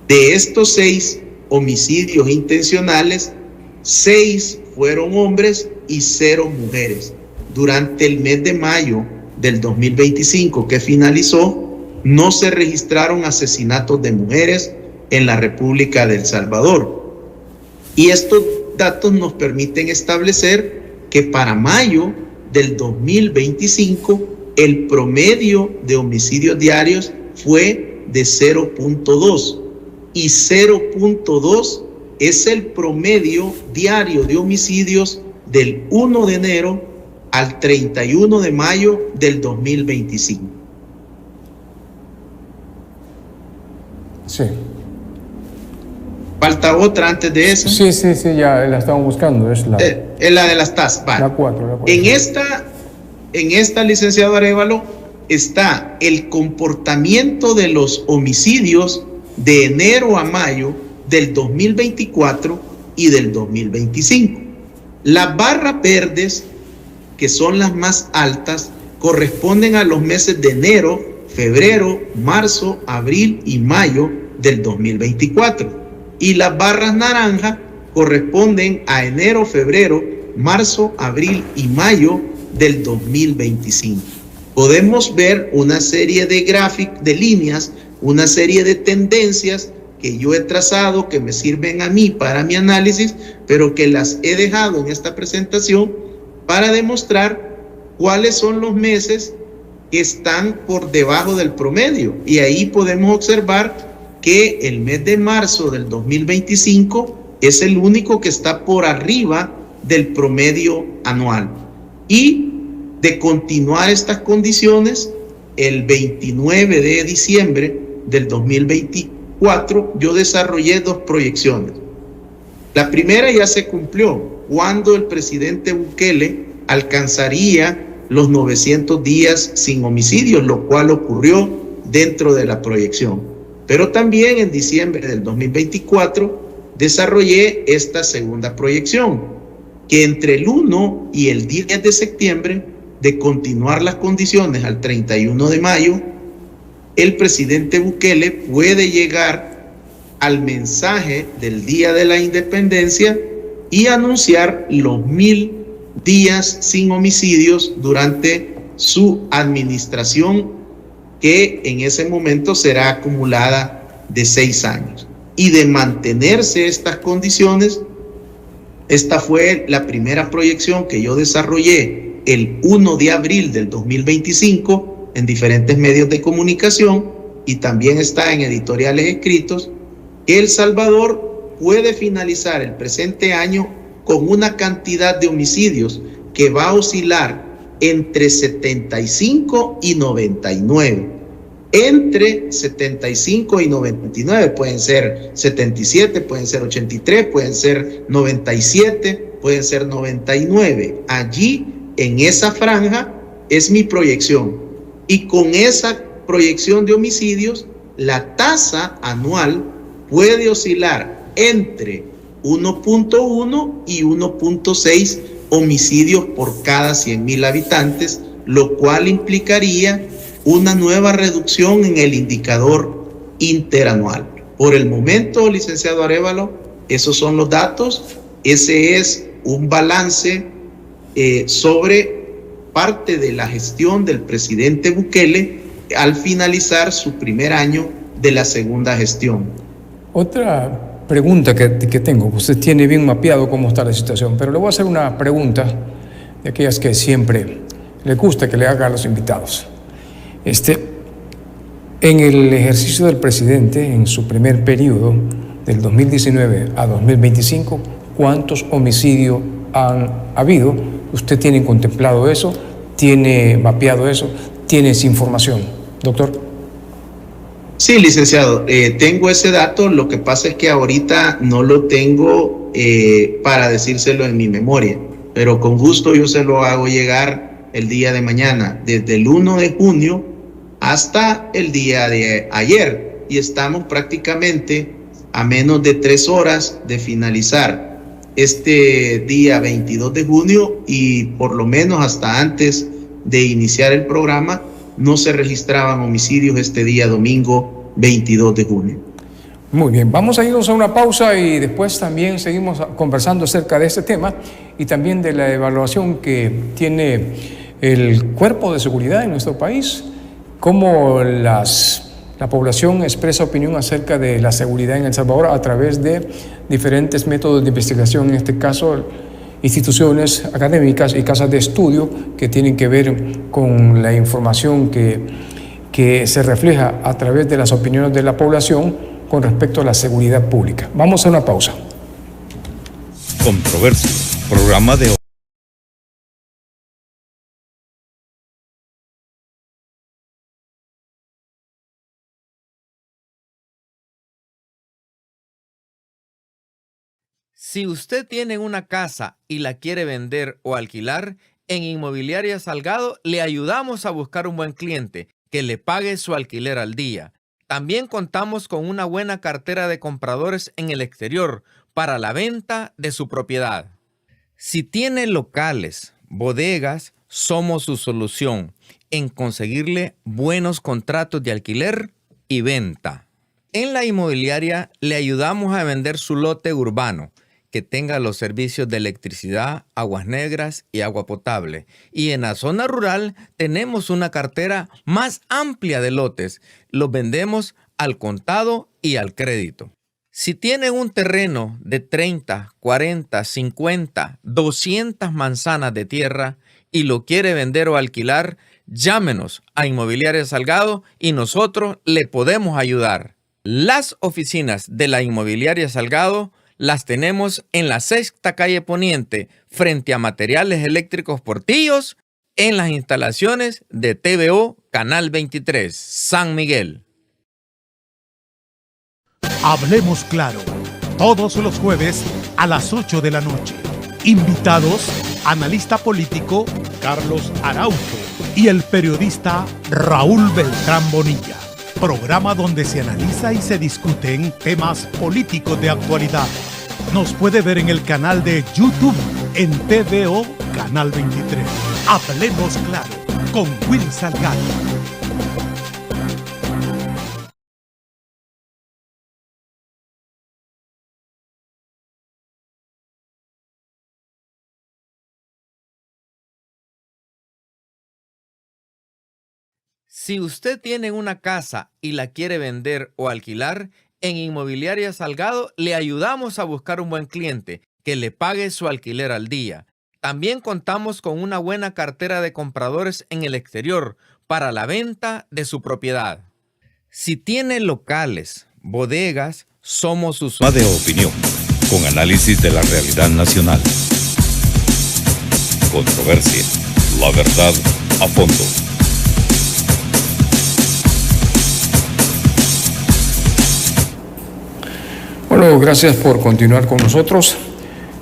De estos 6 homicidios intencionales, 6 fueron hombres y 0 mujeres. Durante el mes de mayo del 2025 que finalizó, no se registraron asesinatos de mujeres en la República de El Salvador. Y estos datos nos permiten establecer que para mayo del 2025 el promedio de homicidios diarios fue de 0.2 y 0.2 es el promedio diario de homicidios del 1 de enero al 31 de mayo del 2025. Sí. ¿Falta otra antes de eso? Sí, ya la estamos buscando. Es la de las TAS. Vale. La 4. En esta, licenciado Arévalo, está el comportamiento de los homicidios de enero a mayo del 2024 y del 2025. Las barras verdes, que son las más altas, corresponden a los meses de enero, febrero, marzo, abril y mayo del 2024. Y las barras naranjas corresponden a enero, febrero, marzo, abril y mayo del 2025. Podemos ver una serie de gráficos, de líneas, una serie de tendencias que yo he trazado, que me sirven a mí para mi análisis, pero que las he dejado en esta presentación para demostrar cuáles son los meses que están por debajo del promedio. Y ahí podemos observar que el mes de marzo del 2025 es el único que está por arriba del promedio anual. Y de continuar estas condiciones, el 29 de diciembre del 2024 yo desarrollé 2 proyecciones. La primera ya se cumplió, cuando el presidente Bukele alcanzaría los 900 días sin homicidios, lo cual ocurrió dentro de la proyección. Pero también en diciembre del 2024 desarrollé esta segunda proyección, que entre el 1 y el 10 de septiembre, de continuar las condiciones al 31 de mayo, el presidente Bukele puede llegar al mensaje del Día de la Independencia y anunciar los 1000 días sin homicidios durante su administración, que en ese momento será acumulada de 6 años. Y de mantenerse estas condiciones, esta fue la primera proyección que yo desarrollé el 1 de abril del 2025 en diferentes medios de comunicación, y también está en editoriales escritos, que El Salvador puede finalizar el presente año con una cantidad de homicidios que va a oscilar entre 75 y 99. Entre 75 y 99, pueden ser 77, pueden ser 83, pueden ser 97, pueden ser 99. Allí, en esa franja, es mi proyección. Y con esa proyección de homicidios, la tasa anual puede oscilar entre 1.1 y 1.6 homicidios por cada 100,000 habitantes, lo cual implicaría una nueva reducción en el indicador interanual. Por el momento, licenciado Arévalo, esos son los datos. Ese es un balance sobre parte de la gestión del presidente Bukele al finalizar su primer año de la segunda gestión. Otra pregunta que tengo, usted tiene bien mapeado cómo está la situación, pero le voy a hacer una pregunta de aquellas que siempre le gusta que le haga a los invitados. En el ejercicio del presidente, en su primer periodo, del 2019 a 2025, ¿cuántos homicidios han habido? ¿Usted tiene contemplado eso? ¿Tiene mapeado eso? ¿Tiene esa información, doctor? Sí, licenciado, tengo ese dato. Lo que pasa es que ahorita no lo tengo para decírselo en mi memoria, pero con gusto yo se lo hago llegar el día de mañana, desde el 1 de junio hasta el día de ayer, y estamos prácticamente a menos de 3 horas de finalizar este día 22 de junio, y por lo menos hasta antes de iniciar el programa no se registraban homicidios este día domingo 22 de junio. Muy bien, vamos a irnos a una pausa y después también seguimos conversando acerca de este tema y también de la evaluación que tiene el cuerpo de seguridad en nuestro país, cómo la población expresa opinión acerca de la seguridad en El Salvador a través de diferentes métodos de investigación, en este caso instituciones académicas y casas de estudio que tienen que ver con la información que se refleja a través de las opiniones de la población con respecto a la seguridad pública. Vamos a una pausa. Controversia, programa de Si usted tiene una casa y la quiere vender o alquilar, en Inmobiliaria Salgado le ayudamos a buscar un buen cliente que le pague su alquiler al día. También contamos con una buena cartera de compradores en el exterior para la venta de su propiedad. Si tiene locales, bodegas, somos su solución en conseguirle buenos contratos de alquiler y venta. En la inmobiliaria le ayudamos a vender su lote urbano, que tenga los servicios de electricidad, aguas negras y agua potable. Y en la zona rural tenemos una cartera más amplia de lotes. Los vendemos al contado y al crédito. Si tiene un terreno de 30, 40, 50, 200 manzanas de tierra y lo quiere vender o alquilar, llámenos a Inmobiliaria Salgado y nosotros le podemos ayudar. Las oficinas de la Inmobiliaria Salgado las tenemos en la 6ª calle Poniente, frente a Materiales Eléctricos Portillos, en las instalaciones de TVO Canal 23, San Miguel. Hablemos claro, todos los jueves a las 8 de la noche. Invitados, analista político Carlos Araujo y el periodista Raúl Beltrán Bonilla. Programa donde se analiza y se discuten temas políticos de actualidad. Nos puede ver en el canal de YouTube en TVO Canal 23. Hablemos claro con Will Salgado. Si usted tiene una casa y la quiere vender o alquilar, en Inmobiliaria Salgado le ayudamos a buscar un buen cliente que le pague su alquiler al día. También contamos con una buena cartera de compradores en el exterior para la venta de su propiedad. Si tiene locales, bodegas, somos sus... De opinión, con análisis de la realidad nacional. Controversia, la verdad a fondo. Bueno, gracias por continuar con nosotros.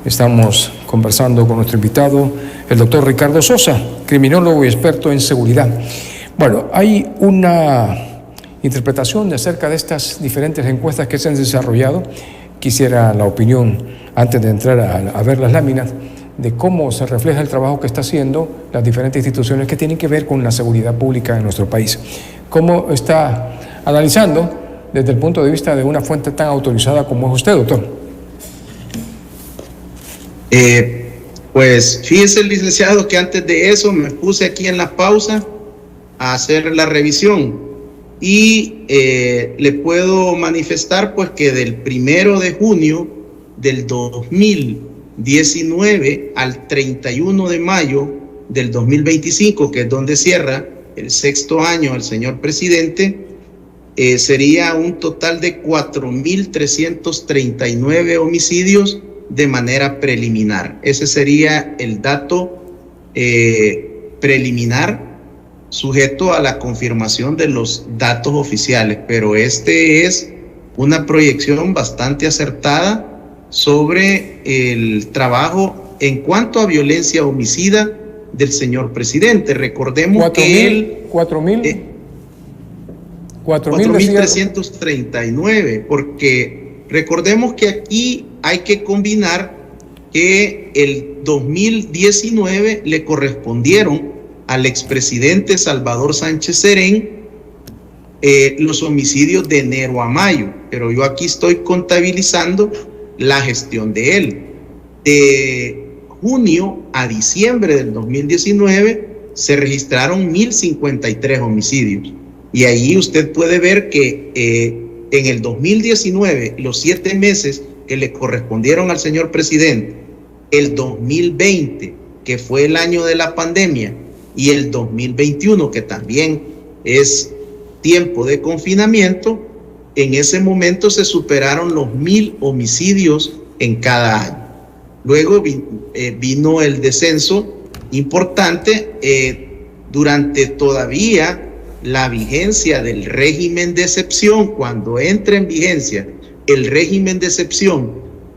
Estamos conversando con nuestro invitado, el doctor Ricardo Sosa, criminólogo y experto en seguridad. Bueno, hay una interpretación acerca de estas diferentes encuestas que se han desarrollado. Quisiera la opinión, antes de entrar a ver las láminas, de cómo se refleja el trabajo que está haciendo las diferentes instituciones que tienen que ver con la seguridad pública en nuestro país. ¿Cómo está analizando desde el punto de vista de una fuente tan autorizada como es usted, doctor? Pues fíjese, licenciado, que antes de eso me puse aquí en la pausa a hacer la revisión y le puedo manifestar pues que del 1 de junio del 2019 al 31 de mayo del 2025, que es donde cierra el 6º año el señor presidente, sería un total de 4.339 homicidios de manera preliminar. Ese sería el dato preliminar, sujeto a la confirmación de los datos oficiales, pero este es una proyección bastante acertada sobre el trabajo en cuanto a violencia homicida del señor presidente. Recordemos que él... 4.339, porque recordemos que aquí hay que combinar que el 2019 le correspondieron al expresidente Salvador Sánchez Serén los homicidios de enero a mayo, pero yo aquí estoy contabilizando la gestión de él. De junio a diciembre del 2019 se registraron 1.053 homicidios. Y ahí usted puede ver que en el 2019, los 7 meses que le correspondieron al señor presidente, el 2020, que fue el año de la pandemia, y el 2021, que también es tiempo de confinamiento, en ese momento se superaron los 1.000 homicidios en cada año. Luego vino el descenso importante durante todavía la vigencia del régimen de excepción. Cuando entra en vigencia el régimen de excepción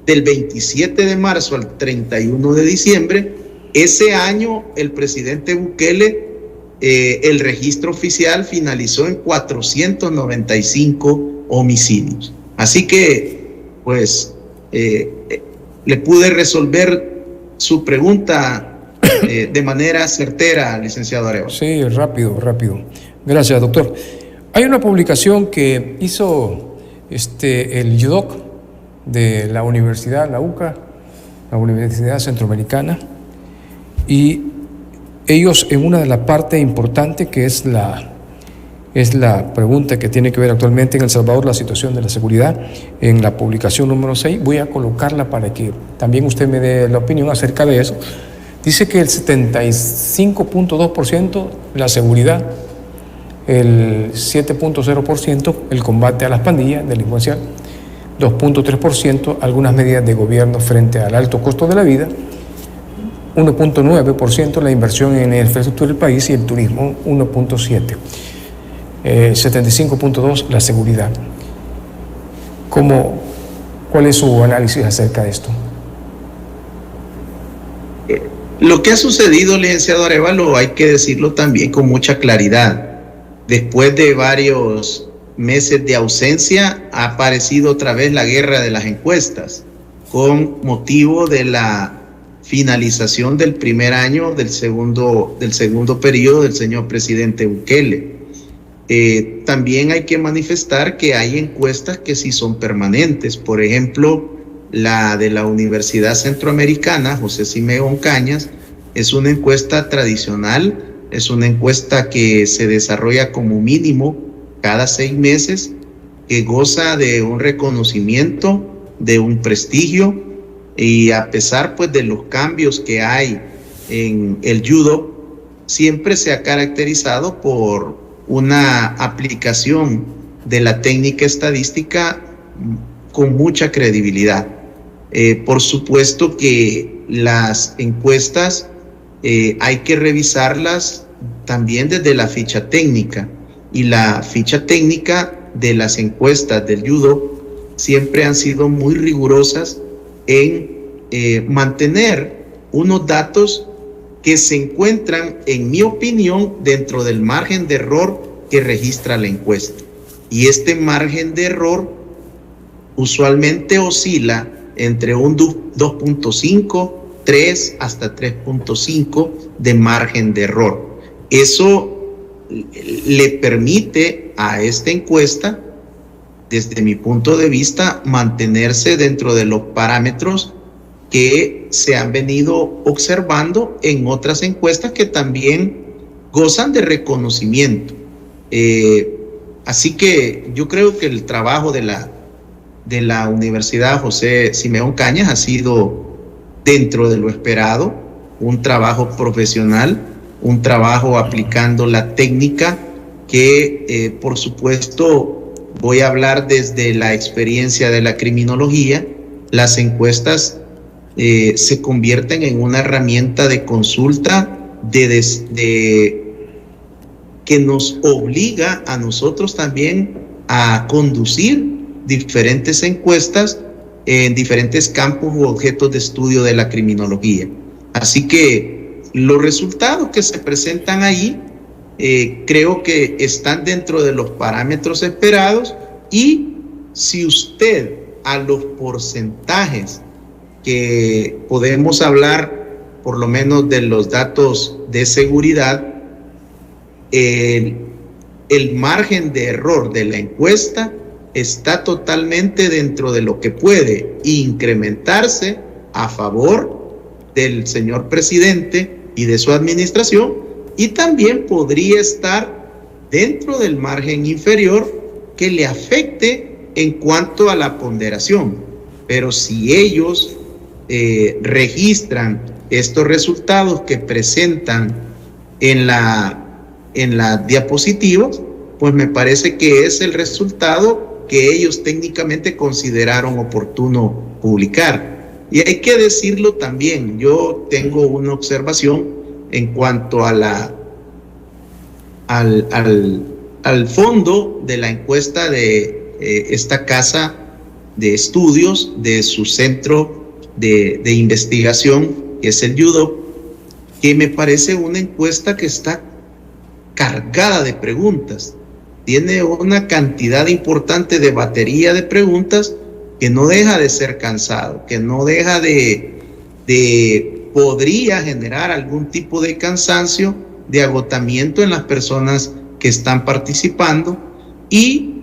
del 27 de marzo al 31 de diciembre, ese año el presidente Bukele, el registro oficial finalizó en 495 homicidios. Así que, pues, le pude resolver su pregunta de manera certera, licenciado Arevalo. Sí, rápido. Gracias, doctor. Hay una publicación que hizo el YUDOC de la Universidad, la UCA, la Universidad Centroamericana, y ellos en una de las partes importantes que es la pregunta que tiene que ver actualmente en El Salvador, la situación de la seguridad, en la publicación número 6, voy a colocarla para que también usted me dé la opinión acerca de eso. Dice que el 75.2% la seguridad, el 7.0% el combate a las pandillas delincuencial, 2.3% algunas medidas de gobierno frente al alto costo de la vida, 1.9% la inversión en la infraestructura del país y el turismo, 1.7%. 75.2% la seguridad. ¿Cuál es su análisis acerca de esto? Lo que ha sucedido, licenciado Arevalo, hay que decirlo también con mucha claridad. Después de varios meses de ausencia, ha aparecido otra vez la guerra de las encuestas, con motivo de la finalización del primer año del segundo periodo del señor presidente Bukele. También hay que manifestar que hay encuestas que sí son permanentes. Por ejemplo, la de la Universidad Centroamericana, José Simeón Cañas, es una encuesta tradicional Es una encuesta que se desarrolla como mínimo cada 6 meses, que goza de un reconocimiento, de un prestigio, y a pesar pues de los cambios que hay en el judo, siempre se ha caracterizado por una aplicación de la técnica estadística con mucha credibilidad. Por supuesto que las encuestas hay que revisarlas también desde la ficha técnica, y la ficha técnica de las encuestas del judo siempre han sido muy rigurosas en mantener unos datos que se encuentran, en mi opinión, dentro del margen de error que registra la encuesta. Y este margen de error usualmente oscila entre un 2.5, 3 hasta 3.5 de margen de error. Eso le permite a esta encuesta, desde mi punto de vista, mantenerse dentro de los parámetros que se han venido observando en otras encuestas que también gozan de reconocimiento. Así que yo creo que el trabajo de la Universidad José Simeón Cañas ha sido dentro de lo esperado, un trabajo profesional, un trabajo aplicando la técnica que, por supuesto, voy a hablar desde la experiencia de la criminología. Las encuestas se convierten en una herramienta de consulta que nos obliga a nosotros también a conducir diferentes encuestas en diferentes campos u objetos de estudio de la criminología. Así que los resultados que se presentan ahí creo que están dentro de los parámetros esperados, y si usted a los porcentajes que podemos hablar, por lo menos de los datos de seguridad, el margen de error de la encuesta está totalmente dentro de lo que puede incrementarse a favor del señor presidente y de su administración, y también podría estar dentro del margen inferior que le afecte en cuanto a la ponderación. Pero si ellos registran estos resultados que presentan en la diapositiva, pues me parece que es el resultado que ellos técnicamente consideraron oportuno publicar. Y hay que decirlo también, yo tengo una observación en cuanto a al fondo de la encuesta de esta casa de estudios, de su centro de investigación, que es el judo, que me parece una encuesta que está cargada de preguntas. Tiene una cantidad importante de batería de preguntas que no deja de ser cansado, que no deja podría generar algún tipo de cansancio, de agotamiento en las personas que están participando, y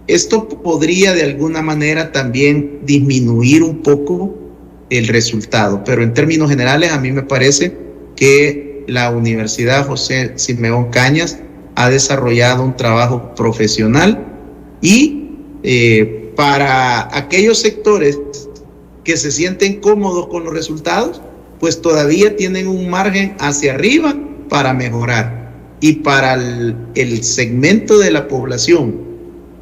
esto podría de alguna manera también disminuir un poco el resultado. Pero en términos generales, a mí me parece que la Universidad José Simeón Cañas ha desarrollado un trabajo profesional, y para aquellos sectores que se sienten cómodos con los resultados, pues todavía tienen un margen hacia arriba para mejorar. Y para el segmento de la población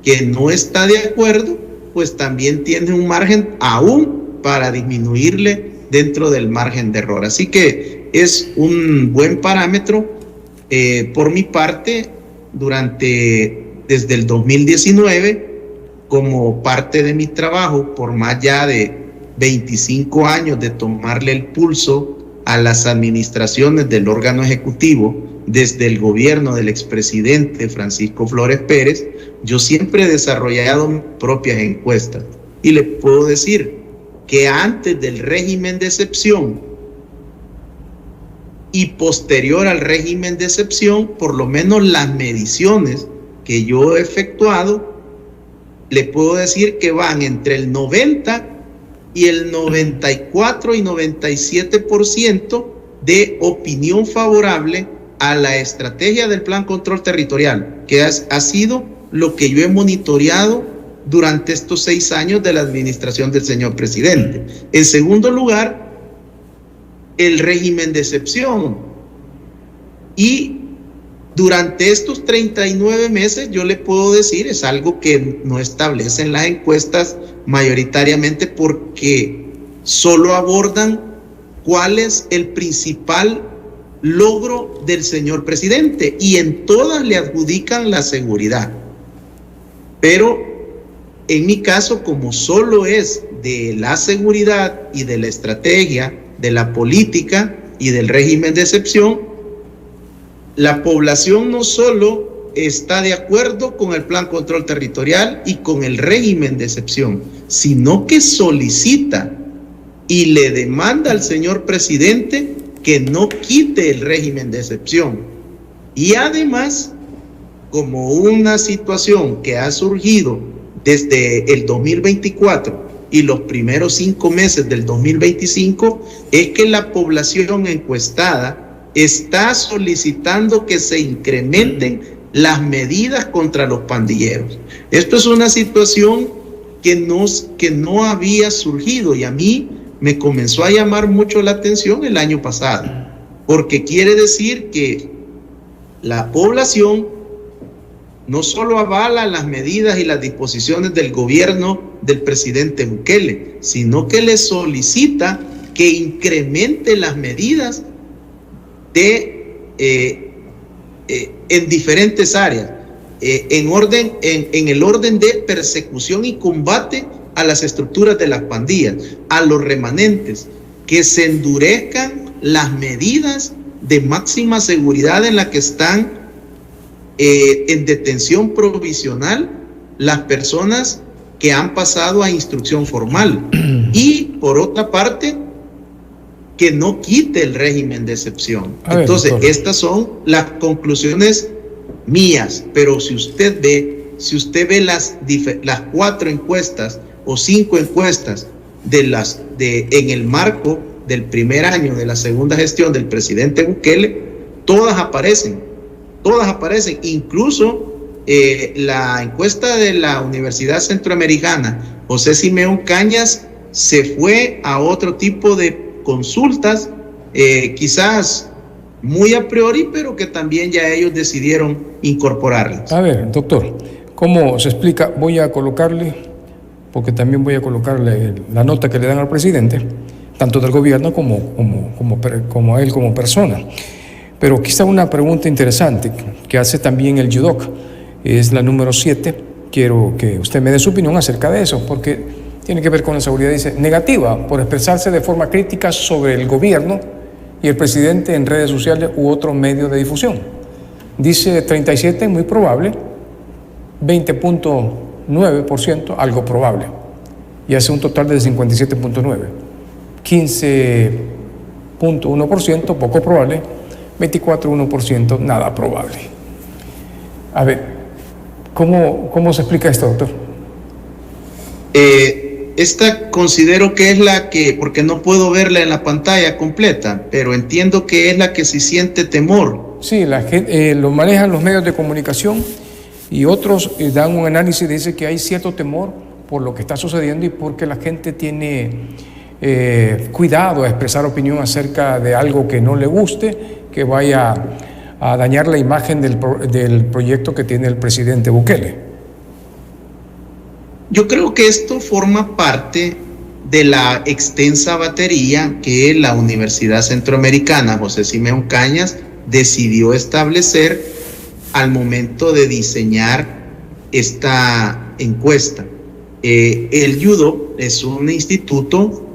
que no está de acuerdo, pues también tiene un margen aún para disminuirle dentro del margen de error. Así que es un buen parámetro. Por mi parte, desde el 2019, como parte de mi trabajo, por más ya de 25 años de tomarle el pulso a las administraciones del órgano ejecutivo, desde el gobierno del expresidente Francisco Flores Pérez, yo siempre he desarrollado mis propias encuestas. Y le puedo decir que antes del régimen de excepción y posterior al régimen de excepción, por lo menos las mediciones que yo he efectuado, le puedo decir que van entre el 90 y el 94 y 97% de opinión favorable a la estrategia del Plan Control Territorial, que ha sido lo que yo he monitoreado durante estos 6 años de la administración del señor presidente. En segundo lugar, el régimen de excepción. Y durante estos 39 meses, yo le puedo decir, es algo que no establecen las encuestas mayoritariamente porque solo abordan cuál es el principal logro del señor presidente y en todas le adjudican la seguridad. Pero en mi caso, como solo es de la seguridad y de la estrategia, de la política y del régimen de excepción, la población no solo está de acuerdo con el Plan Control Territorial y con el régimen de excepción, sino que solicita y le demanda al señor presidente que no quite el régimen de excepción. Y además, como una situación que ha surgido desde el 2024 y los primeros 5 meses del 2025, es que la población encuestada está solicitando que se incrementen las medidas contra los pandilleros. Esto es una situación que no había surgido y a mí me comenzó a llamar mucho la atención el año pasado, porque quiere decir que la población no solo avala las medidas y las disposiciones del gobierno del presidente Bukele, sino que le solicita que incremente las medidas en diferentes áreas, en el orden de persecución y combate a las estructuras de las pandillas, a los remanentes, que se endurezcan las medidas de máxima seguridad en las que están en detención provisional las personas que han pasado a instrucción formal. Y por otra parte, que no quite el régimen de excepción. Entonces, estas son las conclusiones mías, pero si usted ve las 4 encuestas o 5 encuestas en el marco del primer año de la segunda gestión del presidente Bukele, todas aparecen, incluso la encuesta de la Universidad Centroamericana, José Simeón Cañas, se fue a otro tipo de consultas, quizás muy a priori, pero que también ya ellos decidieron incorporarlas. A ver, doctor, ¿cómo se explica? Voy a colocarle, porque también voy a colocarle la nota que le dan al presidente, tanto del gobierno como a él como persona. Pero quizá una pregunta interesante que hace también el YUDOC, es la número 7. Quiero que usted me dé su opinión acerca de eso, porque tiene que ver con la seguridad. Dice, negativa por expresarse de forma crítica sobre el gobierno y el presidente en redes sociales u otros medios de difusión. Dice 37, muy probable, 20.9%, algo probable, y hace un total de 57.9%. 15.1%, poco probable, 24.1%, nada probable. A ver, ¿cómo se explica esto, doctor? Esta considero que es la que, porque no puedo verla en la pantalla completa, pero entiendo que es la que se siente temor. Sí, la gente, lo manejan los medios de comunicación y otros dan un análisis, dice que hay cierto temor por lo que está sucediendo y porque la gente tiene cuidado a expresar opinión acerca de algo que no le guste, que vaya a dañar la imagen del proyecto que tiene el presidente Bukele. Yo creo que esto forma parte de la extensa batería que la Universidad Centroamericana José Simeón Cañas decidió establecer al momento de diseñar esta encuesta. El YUDOC es un instituto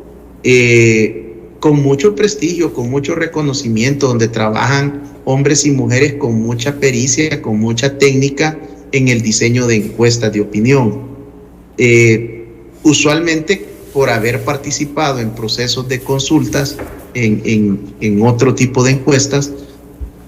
con mucho prestigio, con mucho reconocimiento, donde trabajan hombres y mujeres con mucha pericia, con mucha técnica en el diseño de encuestas de opinión. Usualmente por haber participado en procesos de consultas en otro tipo de encuestas,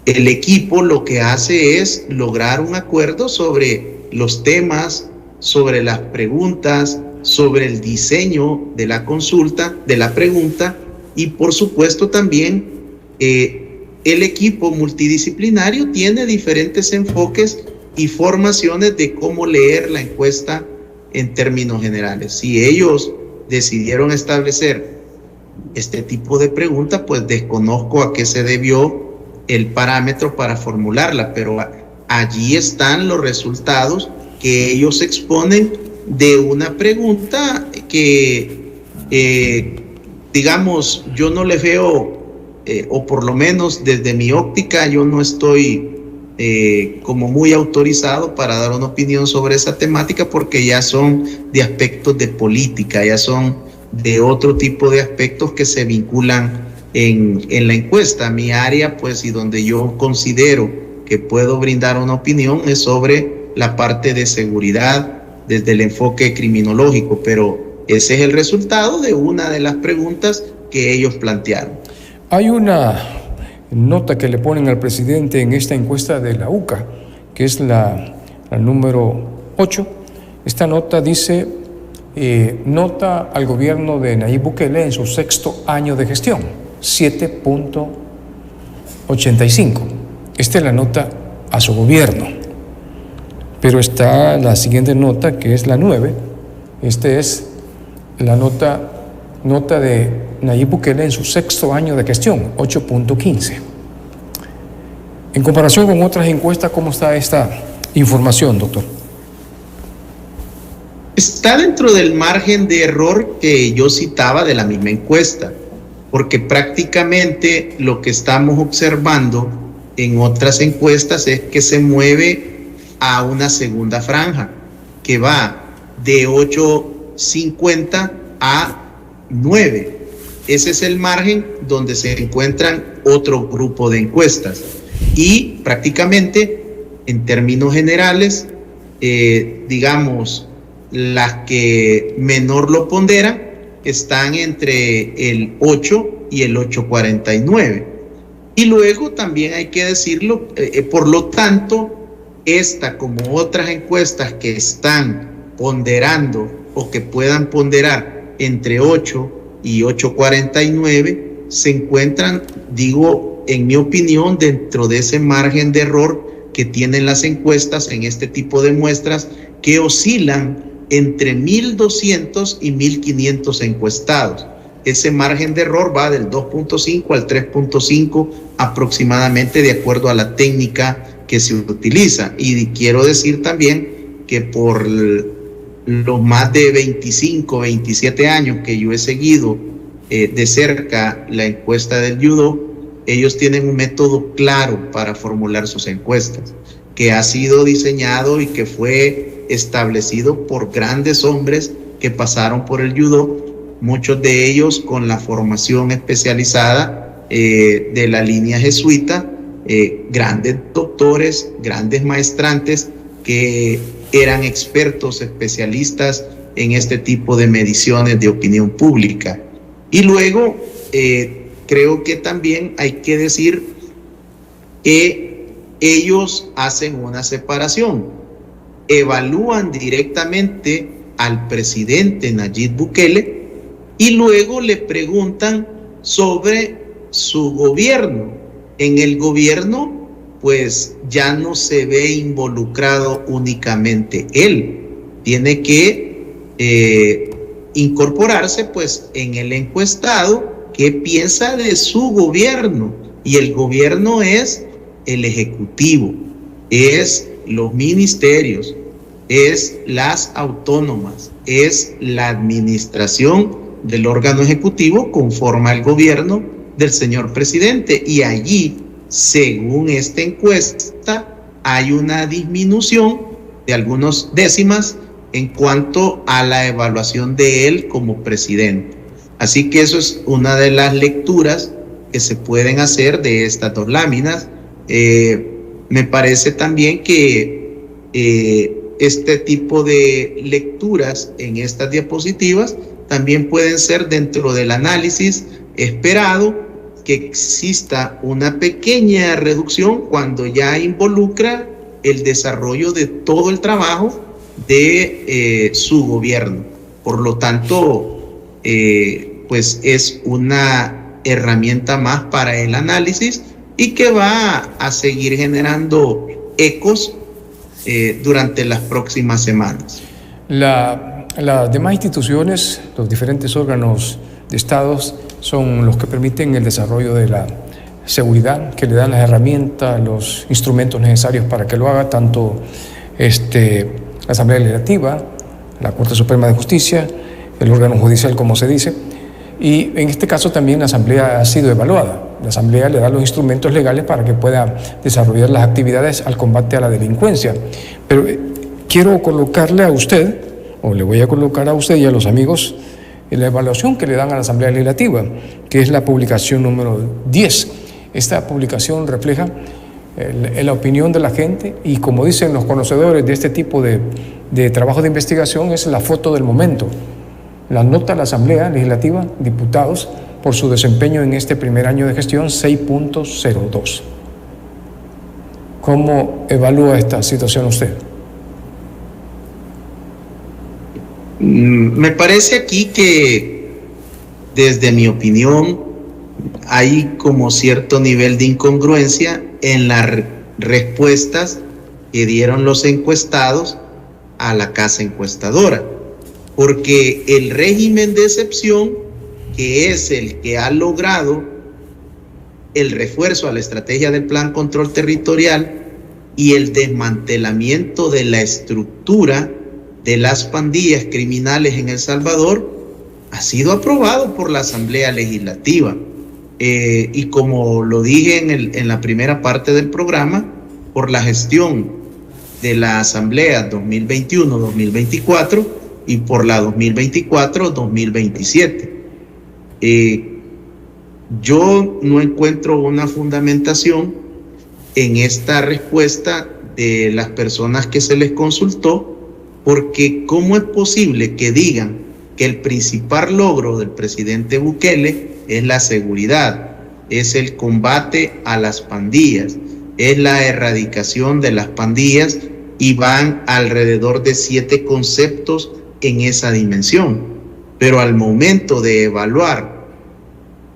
el equipo lo que hace es lograr un acuerdo sobre los temas, sobre las preguntas, sobre el diseño de la consulta, de la pregunta, y por supuesto también el equipo multidisciplinario tiene diferentes enfoques y formaciones de cómo leer la encuesta en términos generales. Si ellos decidieron establecer este tipo de pregunta, pues desconozco a qué se debió el parámetro para formularla, pero allí están los resultados que ellos exponen de una pregunta que, digamos, yo no le veo, o por lo menos desde mi óptica, yo no estoy como muy autorizado para dar una opinión sobre esa temática, porque ya son de aspectos de política, ya son de otro tipo de aspectos que se vinculan en la encuesta. Mi área, pues, y donde yo considero que puedo brindar una opinión es sobre la parte de seguridad desde el enfoque criminológico, pero ese es el resultado de una de las preguntas que ellos plantearon. Hay una nota que le ponen al presidente en esta encuesta de la UCA, que es la número 8. Esta nota dice, nota al gobierno de Nayib Bukele en su 6º año de gestión, 7.85. Esta es la nota a su gobierno. Pero está la siguiente nota, que es la 9. Esta es la nota de Nayib Bukele en su 6º año de gestión, 8.15. En comparación con otras encuestas, ¿cómo está esta información, doctor? Está dentro del margen de error que yo citaba de la misma encuesta, porque prácticamente lo que estamos observando en otras encuestas es que se mueve a una segunda franja, que va de 8.50 a 9. Ese es el margen donde se encuentran otro grupo de encuestas. Y prácticamente, en términos generales, digamos, las que menor lo ponderan están entre el 8 y el 8.49. Y luego también hay que decirlo, por lo tanto, esta como otras encuestas que están ponderando o que puedan ponderar entre 8 y 8.49, se encuentran, digo, en mi opinión, dentro de ese margen de error que tienen las encuestas en este tipo de muestras que oscilan entre 1.200 y 1.500 encuestados. Ese margen de error va del 2.5 al 3.5 aproximadamente, de acuerdo a la técnica que se utiliza. Y quiero decir también que por los más de 25, 27 años que yo he seguido de cerca la encuesta del Yudo, ellos tienen un método claro para formular sus encuestas, que ha sido diseñado y que fue establecido por grandes hombres que pasaron por el Yudo, muchos de ellos con la formación especializada de la línea jesuita, grandes doctores, grandes maestrantes que eran expertos, especialistas en este tipo de mediciones de opinión pública. Y luego creo que también hay que decir que ellos hacen una separación, evalúan directamente al presidente Nayib Bukele y luego le preguntan sobre su gobierno. En el gobierno, pues ya no se ve involucrado únicamente él, tiene que incorporarse pues en el encuestado qué piensa de su gobierno, y el gobierno es el ejecutivo, es los ministerios, es las autónomas, es la administración del órgano ejecutivo conforme al gobierno del señor presidente, y allí, según esta encuesta, hay una disminución de algunas décimas en cuanto a la evaluación de él como presidente. Así que eso es una de las lecturas que se pueden hacer de estas dos láminas. Me parece también que este tipo de lecturas en estas diapositivas también pueden ser dentro del análisis esperado, que exista una pequeña reducción cuando ya involucra el desarrollo de todo el trabajo de su gobierno. Por lo tanto, pues es una herramienta más para el análisis y que va a seguir generando ecos durante las próximas semanas. Las demás instituciones, los diferentes órganos de Estados son los que permiten el desarrollo de la seguridad, que le dan las herramientas, los instrumentos necesarios para que lo haga, tanto la Asamblea Legislativa, la Corte Suprema de Justicia, el órgano judicial, como se dice, y en este caso también la Asamblea ha sido evaluada. La Asamblea le da los instrumentos legales para que pueda desarrollar las actividades al combate a la delincuencia. Pero quiero colocarle a usted, o le voy a colocar a usted y a los amigos, la evaluación que le dan a la Asamblea Legislativa, que es la publicación número 10. Esta publicación refleja la opinión de la gente y, como dicen los conocedores de este tipo de trabajo de investigación, es la foto del momento. La nota de la Asamblea Legislativa, diputados, por su desempeño en este primer año de gestión, 6.02. ¿Cómo evalúa esta situación usted? Me parece aquí que, desde mi opinión, hay como cierto nivel de incongruencia en las respuestas que dieron los encuestados a la casa encuestadora, porque el régimen de excepción, que es el que ha logrado el refuerzo a la estrategia del Plan Control Territorial y el desmantelamiento de la estructura de las pandillas criminales en El Salvador, ha sido aprobado por la Asamblea Legislativa. Y como lo dije en la primera parte del programa, por la gestión de la Asamblea 2021-2024 y por la 2024-2027. Yo no encuentro una fundamentación en esta respuesta de las personas que se les consultó, porque ¿cómo es posible que digan que el principal logro del presidente Bukele es la seguridad, es el combate a las pandillas, es la erradicación de las pandillas, y van alrededor de 7 conceptos en esa dimensión? Pero al momento de evaluar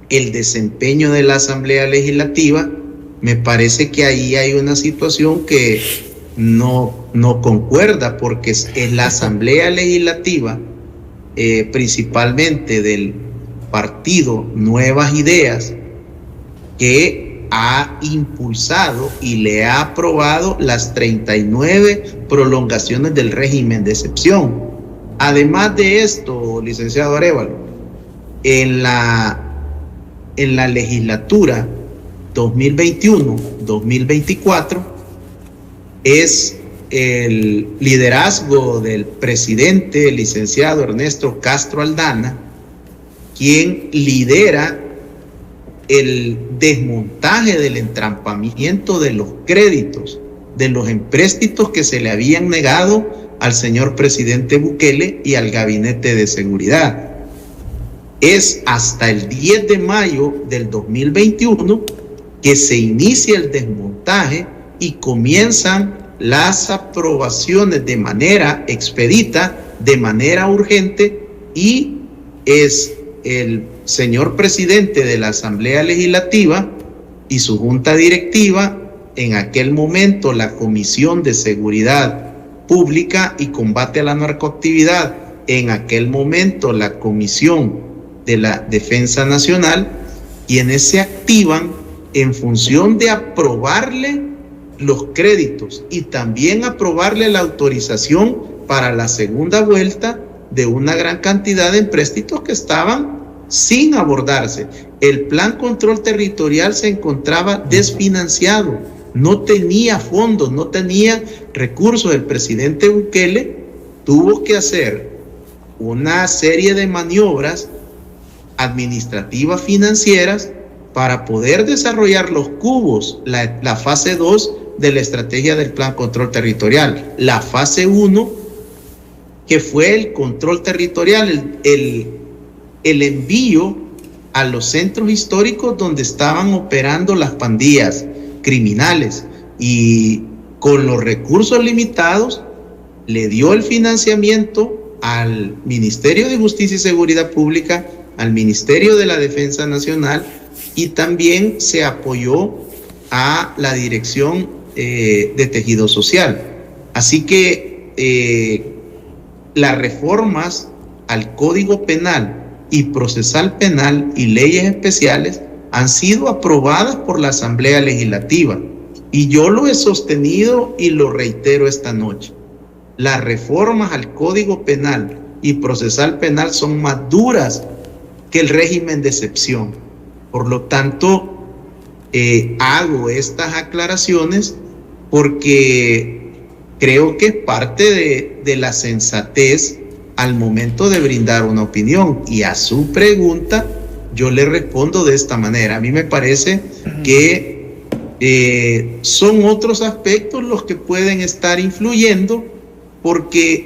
el desempeño de la Asamblea Legislativa, me parece que ahí hay una situación que no concuerda, porque es la Asamblea Legislativa, principalmente del partido Nuevas Ideas, que ha impulsado y le ha aprobado las 39 prolongaciones del régimen de excepción. Además de esto, licenciado Arévalo, en la legislatura 2021-2024 es el liderazgo del presidente, el licenciado Ernesto Castro Aldana, quien lidera el desmontaje del entrampamiento de los créditos, de los empréstitos que se le habían negado al señor presidente Bukele y al gabinete de seguridad. Es hasta el 10 de mayo del 2021 que se inicia el desmontaje y comienzan las aprobaciones de manera expedita, de manera urgente, y es el señor presidente de la Asamblea Legislativa y su junta directiva, en aquel momento la Comisión de Seguridad Pública y Combate a la Narcoactividad, en aquel momento la Comisión de la Defensa Nacional, quienes se activan en función de aprobarle los créditos y también aprobarle la autorización para la segunda vuelta de una gran cantidad de empréstitos que estaban sin abordarse. El Plan Control Territorial se encontraba desfinanciado, no tenía fondos, no tenía recursos. El presidente Bukele tuvo que hacer una serie de maniobras administrativas financieras para poder desarrollar los cubos, la fase 2 de la estrategia del Plan Control Territorial. La fase 1, que fue el control territorial, el envío a los centros históricos donde estaban operando las pandillas criminales, y con los recursos limitados le dio el financiamiento al Ministerio de Justicia y Seguridad Pública al Ministerio de la Defensa Nacional y también se apoyó a la Dirección de Tejido Social. Así que las reformas al Código Penal y Procesal Penal y leyes especiales han sido aprobadas por la Asamblea Legislativa. Y yo lo he sostenido y lo reitero esta noche. Las reformas al Código Penal y Procesal Penal son más duras que el régimen de excepción. Por lo tanto, hago estas aclaraciones porque creo que es parte de la sensatez al momento de brindar una opinión. Y a su pregunta, yo le respondo de esta manera. A mí me parece que son otros aspectos los que pueden estar influyendo, porque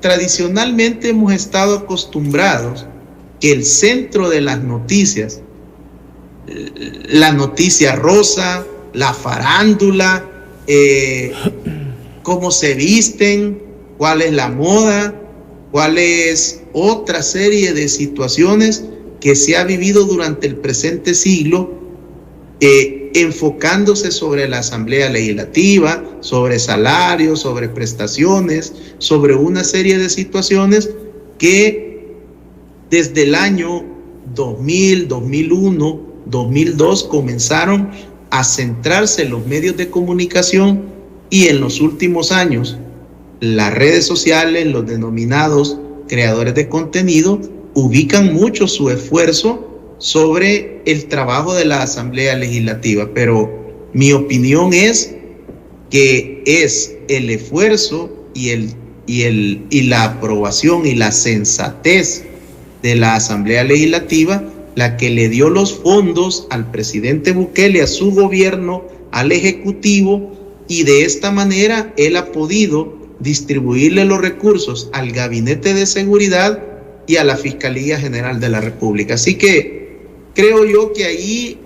tradicionalmente hemos estado acostumbrados que el centro de las noticias, la noticia rosa, la farándula, cómo se visten, cuál es la moda, cuál es otra serie de situaciones que se ha vivido durante el presente siglo, enfocándose sobre la Asamblea Legislativa, sobre salarios, sobre prestaciones, sobre una serie de situaciones que desde el año 2000, 2001, 2002 comenzaron a centrarse en los medios de comunicación, y en los últimos años las redes sociales, los denominados creadores de contenido, ubican mucho su esfuerzo sobre el trabajo de la Asamblea Legislativa. Pero mi opinión es que es el esfuerzo y la aprobación y la sensatez de la Asamblea Legislativa la que le dio los fondos al presidente Bukele, a su gobierno, al Ejecutivo, y de esta manera él ha podido distribuirle los recursos al Gabinete de Seguridad y a la Fiscalía General de la República. Así que creo yo que ahí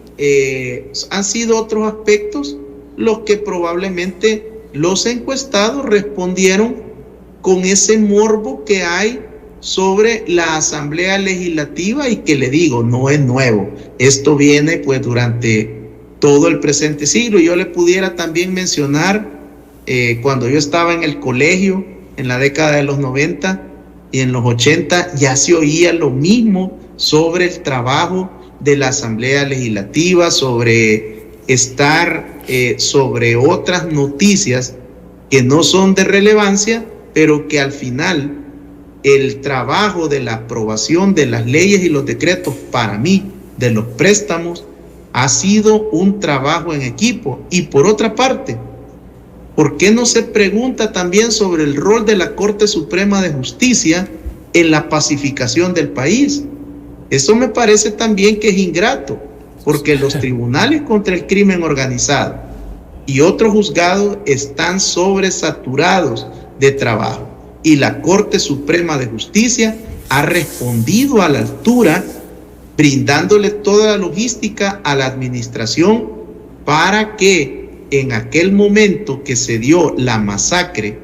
han sido otros aspectos los que probablemente los encuestados respondieron con ese morbo que hay sobre la Asamblea Legislativa, y que le digo, no es nuevo. Esto viene pues durante todo el presente siglo. Yo le pudiera también mencionar cuando yo estaba en el colegio en la década de los 90 y en los 80, ya se oía lo mismo sobre el trabajo de la Asamblea Legislativa, sobre estar sobre otras noticias que no son de relevancia, pero que al final el trabajo de la aprobación de las leyes y los decretos, para mí, de los préstamos, ha sido un trabajo en equipo. Y por otra parte, ¿por qué no se pregunta también sobre el rol de la Corte Suprema de Justicia en la pacificación del país? Eso me parece también que es ingrato, porque los tribunales contra el crimen organizado y otros juzgados están sobresaturados de trabajo, y la Corte Suprema de Justicia ha respondido a la altura, brindándole toda la logística a la administración para que en aquel momento que se dio la masacre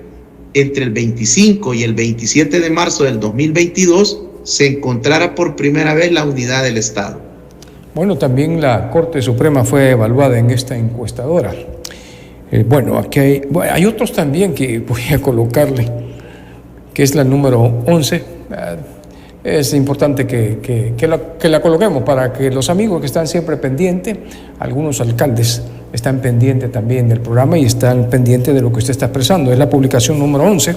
entre el 25 y el 27 de marzo del 2022, se encontrara por primera vez la unidad del Estado. Bueno, también la Corte Suprema fue evaluada en esta encuestadora. Bueno, aquí hay otros también que voy a colocarle, que es la número 11. Es importante que la coloquemos para que los amigos que están siempre pendientes, algunos alcaldes están pendientes también del programa y están pendientes de lo que usted está expresando. Es la publicación número 11,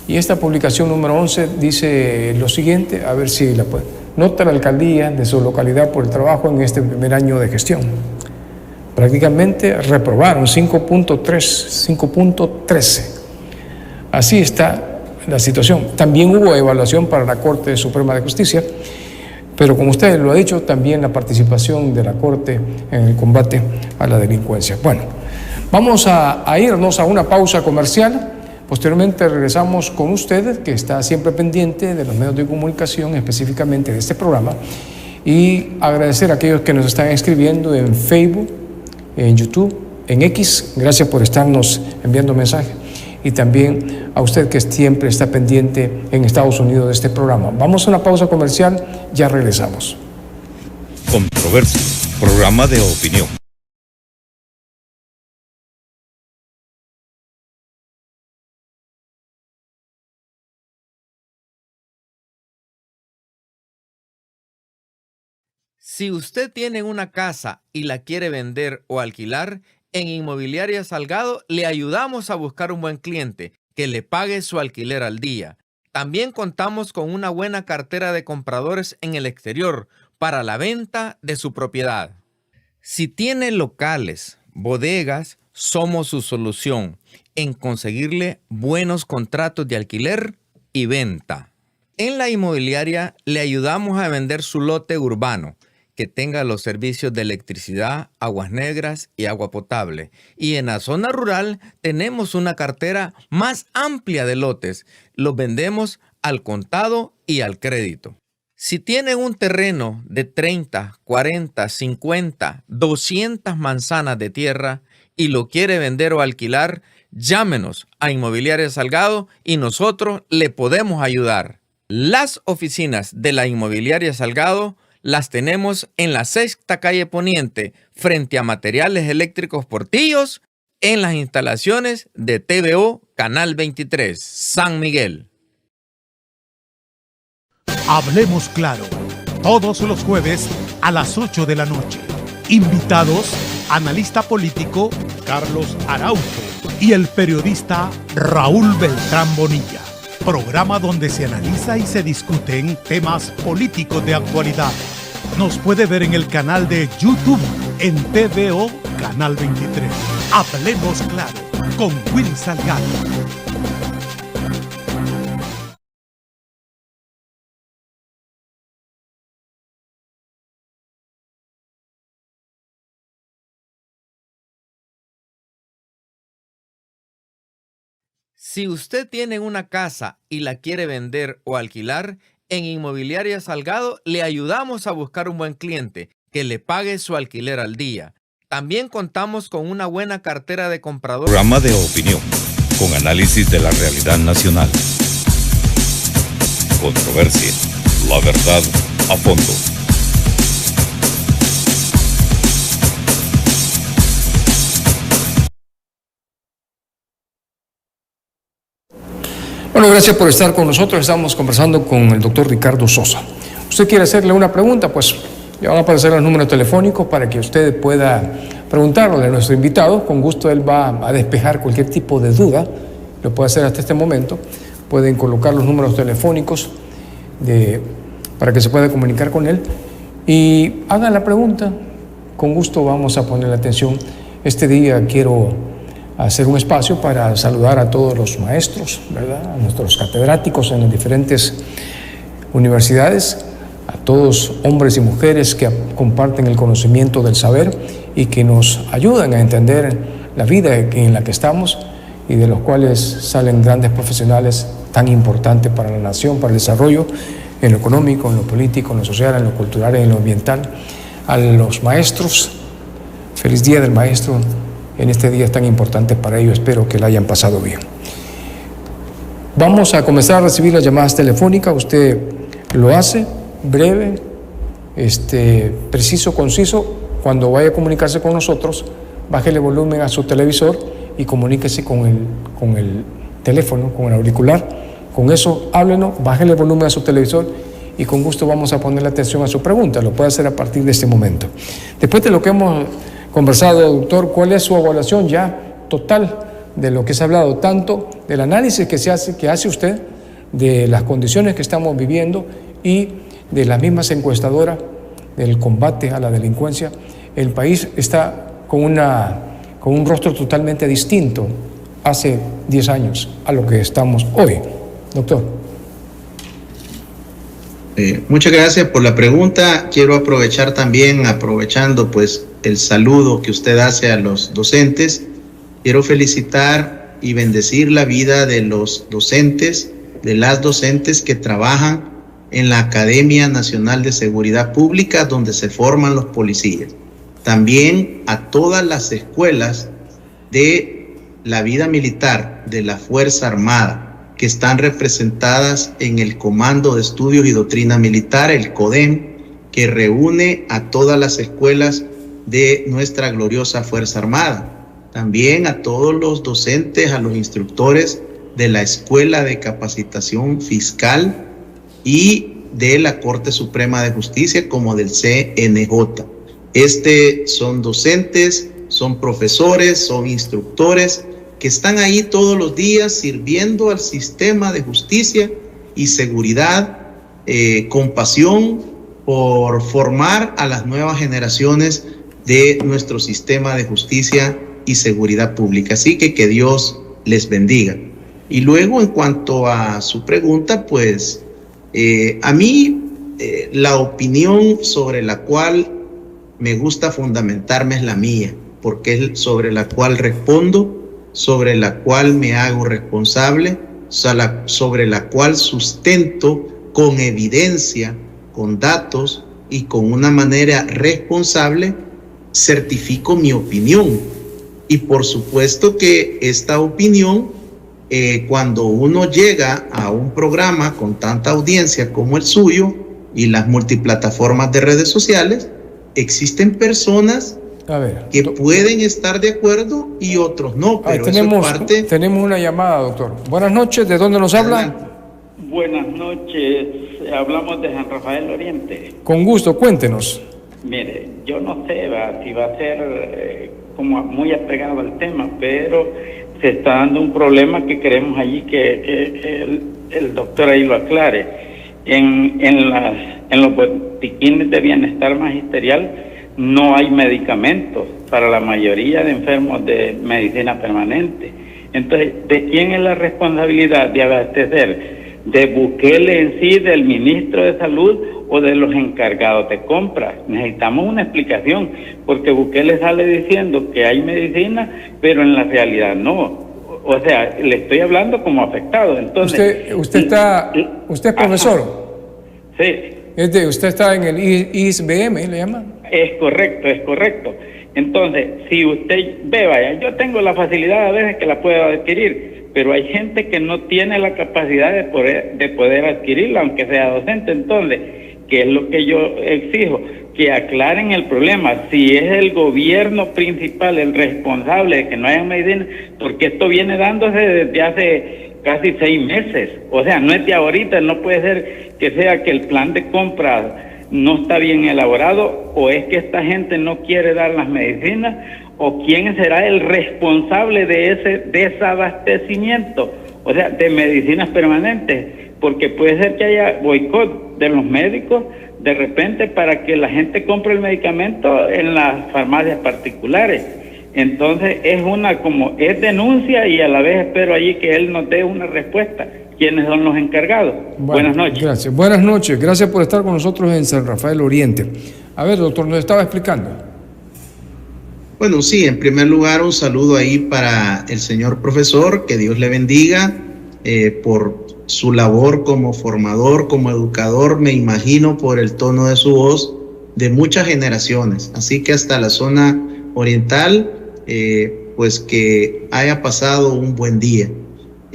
y esta publicación número 11 dice lo siguiente, a ver si la puede. Nota la alcaldía de su localidad por el trabajo en este primer año de gestión. Prácticamente reprobaron 5.13. Así está la situación. También hubo evaluación para la Corte Suprema de Justicia, pero como usted lo ha dicho, también la participación de la Corte en el combate a la delincuencia. Bueno, vamos a irnos a una pausa comercial. Posteriormente regresamos con usted, que está siempre pendiente de los medios de comunicación, específicamente de este programa, y agradecer a aquellos que nos están escribiendo en Facebook, en YouTube, en X. Gracias por estarnos enviando mensajes. y también a usted que siempre está pendiente en Estados Unidos de este programa. Vamos a una pausa comercial, ya regresamos. Controversia, programa de opinión. Si usted tiene una casa y la quiere vender o alquilar, en Inmobiliaria Salgado le ayudamos a buscar un buen cliente que le pague su alquiler al día. También contamos con una buena cartera de compradores en el exterior para la venta de su propiedad. Si tiene locales, bodegas, somos su solución en conseguirle buenos contratos de alquiler y venta. En la inmobiliaria le ayudamos a vender su lote urbano, que tenga los servicios de electricidad, aguas negras y agua potable. Y en la zona rural tenemos una cartera más amplia de lotes. Los vendemos al contado y al crédito. Si tienen un terreno de 30, 40, 50, 200 manzanas de tierra y lo quiere vender o alquilar, llámenos a Inmobiliaria Salgado y nosotros le podemos ayudar. Las oficinas de la Inmobiliaria Salgado las tenemos en la 6ª calle Poniente, frente a Materiales Eléctricos Portillos, en las instalaciones de TVO Canal 23, San Miguel. Hablemos Claro, todos los jueves a las 8 de la noche. Invitados, analista político Carlos Araujo y el periodista Raúl Beltrán Bonilla. Programa donde se analiza y se discuten temas políticos de actualidad. Nos puede ver en el canal de YouTube en TVO Canal 23. Hablemos Claro con Will Salgado. Si usted tiene una casa y la quiere vender o alquilar, en Inmobiliaria Salgado le ayudamos a buscar un buen cliente que le pague su alquiler al día. También contamos con una buena cartera de compradores. Programa de opinión, con análisis de la realidad nacional. Controversia, la verdad a fondo. Bueno, gracias por estar con nosotros. Estamos conversando con el doctor Ricardo Sosa. ¿Usted quiere hacerle una pregunta? Pues le van a aparecer los números telefónicos para que usted pueda preguntarle a nuestro invitado. Con gusto él va a despejar cualquier tipo de duda. Lo puede hacer hasta este momento. Pueden colocar los números telefónicos para que se pueda comunicar con él. Y hagan la pregunta. Con gusto vamos a ponerle atención. Este día quiero hacer un espacio para saludar a todos los maestros, ¿verdad? A nuestros catedráticos en las diferentes universidades, a todos hombres y mujeres que comparten el conocimiento del saber y que nos ayudan a entender la vida en la que estamos y de los cuales salen grandes profesionales tan importantes para la nación, para el desarrollo en lo económico, en lo político, en lo social, en lo cultural, en lo ambiental. A los maestros, feliz Día del Maestro. En este día tan importante para ellos, espero que la hayan pasado bien. Vamos a comenzar a recibir las llamadas telefónicas. Usted lo hace breve, preciso, conciso. Cuando vaya a comunicarse con nosotros, bájele volumen a su televisor y comuníquese con el teléfono, con el auricular. Con eso, háblenos, bájele volumen a su televisor y con gusto vamos a ponerle atención a su pregunta. Lo puede hacer a partir de este momento. Después de lo que hemos conversado, doctor, ¿cuál es su evaluación ya total de lo que se ha hablado, tanto del análisis que hace usted de las condiciones que estamos viviendo y de las mismas encuestadoras del combate a la delincuencia? El país está con un rostro totalmente distinto hace 10 años a lo que estamos hoy. Doctor. Muchas gracias por la pregunta. Quiero aprovechar también, aprovechando pues el saludo que usted hace a los docentes, quiero felicitar y bendecir la vida de los docentes, de las docentes que trabajan en la Academia Nacional de Seguridad Pública, donde se forman los policías. También a todas las escuelas de la vida militar de la Fuerza Armada, que están representadas en el Comando de Estudios y Doctrina Militar, el CODEM, que reúne a todas las escuelas de nuestra gloriosa Fuerza Armada. También a todos los docentes, a los instructores de la Escuela de Capacitación Fiscal y de la Corte Suprema de Justicia, como del CNJ. Son docentes, son profesores, son instructores que están ahí todos los días sirviendo al sistema de justicia y seguridad con pasión por formar a las nuevas generaciones de nuestro sistema de justicia y seguridad pública. Así que Dios les bendiga. Y luego, en cuanto a su pregunta, pues a mí la opinión sobre la cual me gusta fundamentarme es la mía, porque es sobre la cual respondo, sobre la cual me hago responsable, sobre la cual sustento con evidencia, con datos y con una manera responsable, certifico mi opinión. Y por supuesto que esta opinión, cuando uno llega a un programa con tanta audiencia como el suyo y las multiplataformas de redes sociales, existen personas que pueden estar de acuerdo y otros no, pero tenemos una llamada, doctor. Buenas noches, ¿de dónde nos habla? Buenas noches, hablamos de San Rafael Oriente. Con gusto, cuéntenos. Mire, yo no sé si va a ser como muy apegado al tema, pero se está dando un problema que queremos allí que el doctor ahí lo aclare. En los botiquines de bienestar magisterial no hay medicamentos para la mayoría de enfermos de medicina permanente. Entonces, ¿de quién es la responsabilidad de abastecer? ¿De Bukele en sí, del ministro de Salud o de los encargados de compras? Necesitamos una explicación, porque Bukele sale diciendo que hay medicina, pero en la realidad no. O sea, le estoy hablando como afectado. Entonces, usted es profesor. Sí. Usted está en el ISBM, ¿le llaman? Es correcto. Entonces, si usted ve, vaya, yo tengo la facilidad a veces que la puedo adquirir, pero hay gente que no tiene la capacidad de poder adquirirla, aunque sea docente. Entonces, ¿qué es lo que yo exijo? Que aclaren el problema. Si es el gobierno principal el responsable de que no haya medicina, porque esto viene dándose desde hace casi 6 meses. O sea, no es de ahorita, no puede ser que sea que el plan de compra no está bien elaborado, o es que esta gente no quiere dar las medicinas, o quién será el responsable de ese desabastecimiento, o sea, de medicinas permanentes, porque puede ser que haya boicot de los médicos de repente para que la gente compre el medicamento en las farmacias particulares. Entonces es denuncia, y a la vez espero allí que él nos dé una respuesta. ¿Quiénes son los encargados? Buenas noches. Gracias. Buenas noches. Gracias por estar con nosotros en San Rafael Oriente. A ver, doctor, nos estaba explicando. Bueno, sí, en primer lugar, un saludo ahí para el señor profesor, que Dios le bendiga por su labor como formador, como educador, me imagino por el tono de su voz, de muchas generaciones. Así que hasta la zona oriental, pues que haya pasado un buen día.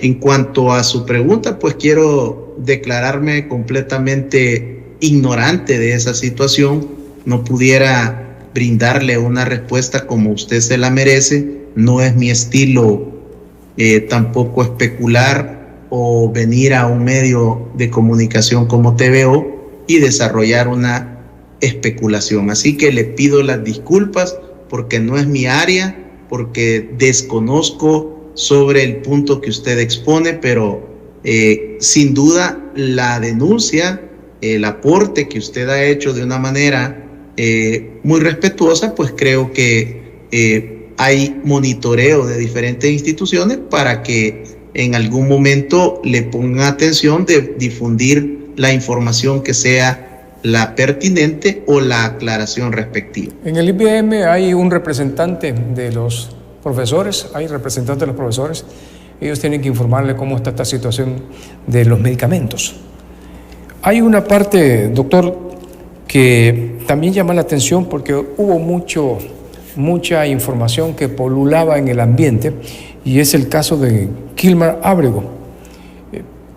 En cuanto a su pregunta, pues quiero declararme completamente ignorante de esa situación. No pudiera brindarle una respuesta como usted se la merece. No es mi estilo tampoco especular o venir a un medio de comunicación como TVO y desarrollar una especulación. Así que le pido las disculpas porque no es mi área, porque desconozco sobre el punto que usted expone, pero sin duda la denuncia, el aporte que usted ha hecho de una manera muy respetuosa, pues creo que hay monitoreo de diferentes instituciones para que en algún momento le pongan atención de difundir la información que sea la pertinente o la aclaración respectiva. En el IBM hay un representante de los profesores, ellos tienen que informarle cómo está esta situación de los medicamentos. Hay una parte, doctor, que también llama la atención porque hubo mucha información que polulaba en el ambiente y es el caso de Kilmar Ábrego.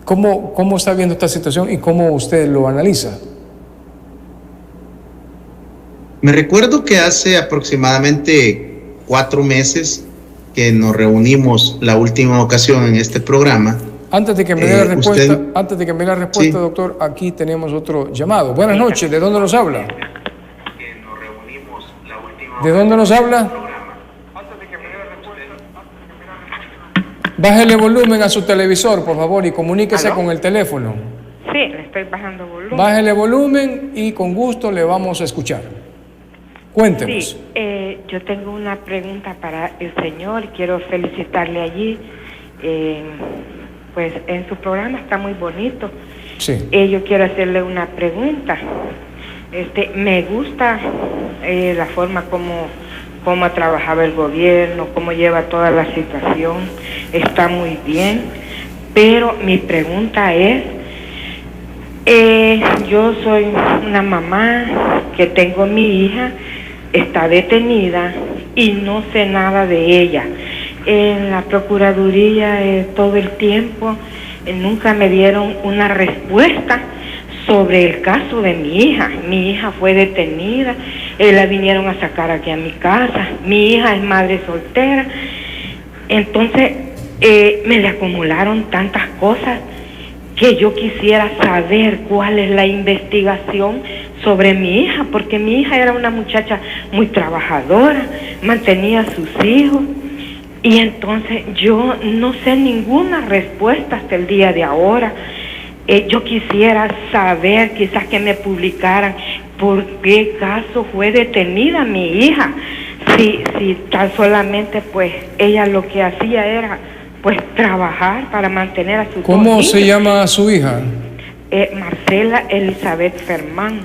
¿Cómo está viendo esta situación y cómo usted lo analiza? Me recuerdo que hace aproximadamente 4 meses que nos reunimos la última ocasión en este programa. Antes de que me dé la respuesta, Sí. doctor, aquí tenemos otro llamado. Buenas noches, ¿de dónde nos habla? ¿De dónde nos habla? Bájele volumen a su televisor, por favor, y comuníquese con el teléfono. Sí, le estoy bajando volumen. Bájele volumen y con gusto le vamos a escuchar. Cuéntenos. Sí, yo tengo una pregunta para el señor. Quiero felicitarle allí. Pues en su programa está muy bonito. Sí. Yo quiero hacerle una pregunta. Me gusta la forma como ha trabajado el gobierno, cómo lleva toda la situación. Está muy bien. Pero mi pregunta es, yo soy una mamá que tengo mi hija, está detenida y no sé nada de ella. En la Procuraduría todo el tiempo nunca me dieron una respuesta sobre el caso de mi hija. Mi hija fue detenida, la vinieron a sacar aquí a mi casa. Mi hija es madre soltera. Entonces me le acumularon tantas cosas que yo quisiera saber cuál es la investigación sobre mi hija, porque mi hija era una muchacha muy trabajadora, mantenía a sus hijos, y entonces yo no sé ninguna respuesta hasta el día de ahora. Yo quisiera saber, quizás que me publicaran por qué caso fue detenida mi hija, si tan solamente pues ella lo que hacía era pues trabajar para mantener a sus ¿Cómo hijos. se llama su hija? Marcela Elizabeth Fermán.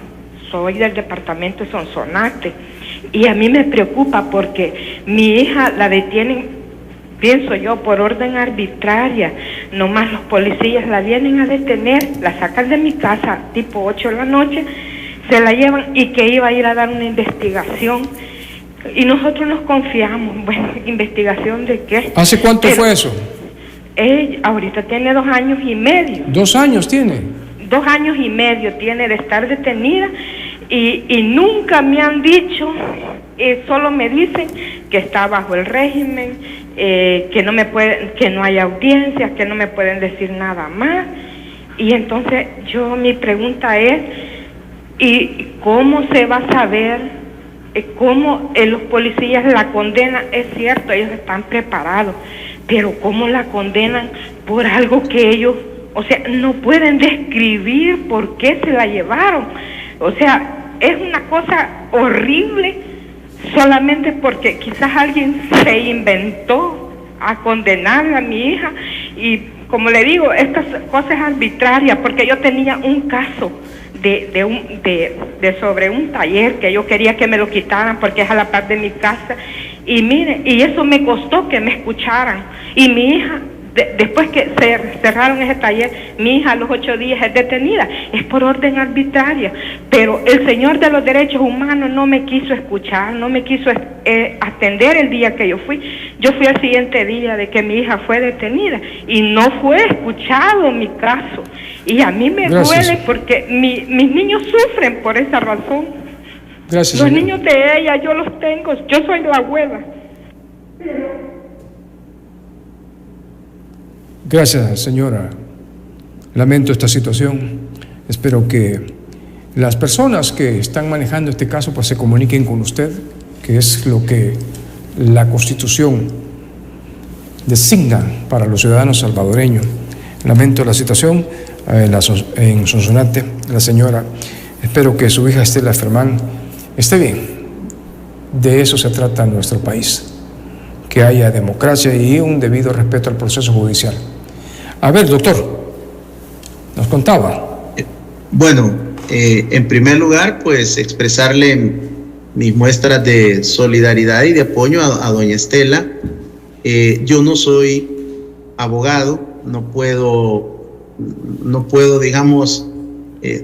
Soy del departamento de Sonsonate y a mí me preocupa porque mi hija la detienen, pienso yo, por orden arbitraria. Nomás los policías la vienen a detener, la sacan de mi casa tipo 8 de la noche, se la llevan y que iba a ir a dar una investigación. Y nosotros nos confiamos. Bueno, ¿investigación de qué? ¿Hace cuánto fue eso? Ella ahorita tiene 2 años y medio. 2 años tiene. 2 años y medio tiene de estar detenida y nunca me han dicho, solo me dicen que está bajo el régimen, que no hay audiencias, que no me pueden decir nada más. Y entonces mi pregunta es, ¿y cómo se va a saber cómo los policías la condenan? Es cierto, ellos están preparados, pero ¿cómo la condenan por algo que ellos, o sea, no pueden describir por qué se la llevaron? O sea, es una cosa horrible solamente porque quizás alguien se inventó a condenar a mi hija. Y como le digo, estas cosas arbitrarias, porque yo tenía un caso sobre un taller que yo quería que me lo quitaran porque es a la par de mi casa, y mire, y eso me costó que me escucharan. Y mi hija, después que cerraron ese taller, mi hija a los 8 días es detenida, es por orden arbitraria. Pero el señor de los derechos humanos no me quiso escuchar, no me quiso atender el día que yo fui. Yo fui al siguiente día de que mi hija fue detenida y no fue escuchado mi caso. Y a mí me duele porque mis niños sufren por esa razón. Gracias. Los niños de ella yo los tengo, yo soy la abuela. Gracias, señora. Lamento esta situación. Espero que las personas que están manejando este caso pues se comuniquen con usted, que es lo que la Constitución designa para los ciudadanos salvadoreños. Lamento la situación en Sonsonate. La señora, espero que su hija Estela Fermán esté bien. De eso se trata nuestro país, que haya democracia y un debido respeto al proceso judicial. A ver, doctor, nos contaba. Bueno, en primer lugar, pues expresarle mis muestras de solidaridad y de apoyo a doña Estela. Yo no soy abogado, no puedo, digamos,